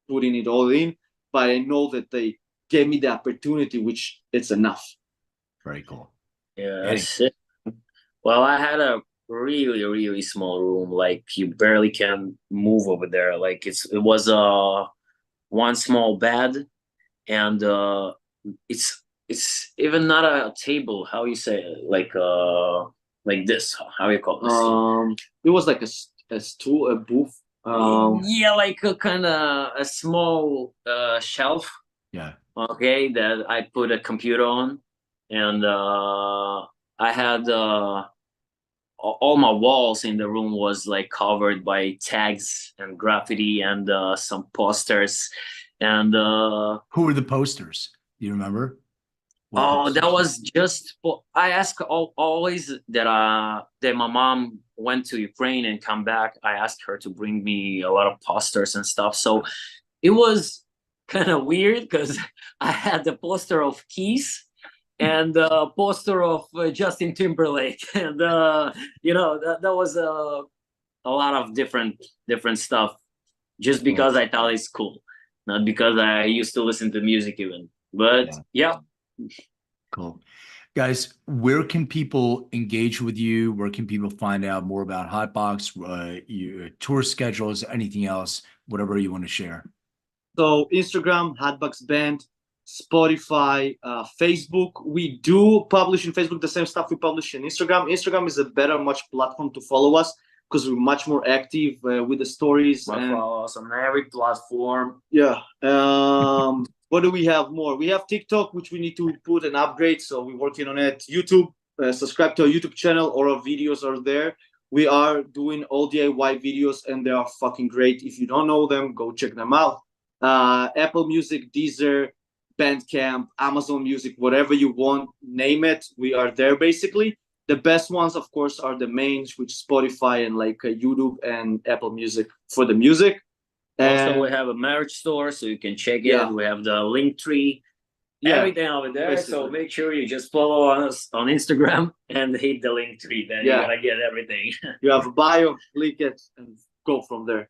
putting it all in. But I know that they gave me the opportunity, which it's enough. Very cool. Yeah. Well, I had a really, really small room. Like you barely can move over there. Like it was one small bed, and it's even not a table. How you say it? Like this? How you call this? It was like a stool, a booth. Yeah, like a kind of a small shelf. Yeah. Okay, that I put a computer on, and I had all my walls in the room was like covered by tags and graffiti and some posters, and Who were the posters? Do you remember? that was just I ask always that my mom went to Ukraine and come back. I asked her to bring me a lot of posters and stuff. So it was kind of weird because I had the poster of Keys and a poster of Justin Timberlake, and you know that was a lot of different stuff, just because I thought it's cool, not because I used to listen to music even. But yeah. Cool. Guys, where can people engage with you? Where can people find out more about Hotbox, your tour schedules, anything else, whatever you want to share? So Instagram, Hotbox Band, Spotify, Facebook. We do publish in Facebook the same stuff we publish in Instagram. Instagram is a better, much platform to follow us because we're much more active with the stories. Follow us on every platform. Yeah. What do we have more? We have TikTok, which we need to put an upgrade, so we're working on it. YouTube, subscribe to our YouTube channel, all our videos are there. We are doing all DIY videos, and they are fucking great. If you don't know them, go check them out. Apple Music, Deezer, Bandcamp, Amazon Music, whatever you want, name it, we are there basically. The best ones, of course, are the mains, which Spotify and like YouTube and Apple Music for the music. Also, we have a merch store, so you can check it. We have the link tree. Yeah, everything over there. So basically. make sure you just follow us on Instagram and hit the link tree. Then Yeah. you're gonna get everything. You have a bio, click it, and go from there.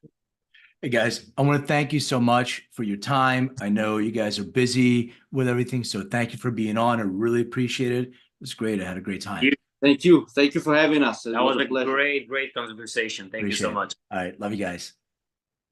Hey guys, I want to thank you so much for your time. I know you guys are busy with everything, so thank you for being on. I really appreciate it. It was great. I had a great time. Thank you. Thank you for having us. It That was a pleasure. great conversation. Thank you so Appreciate it. much. All right, love you guys.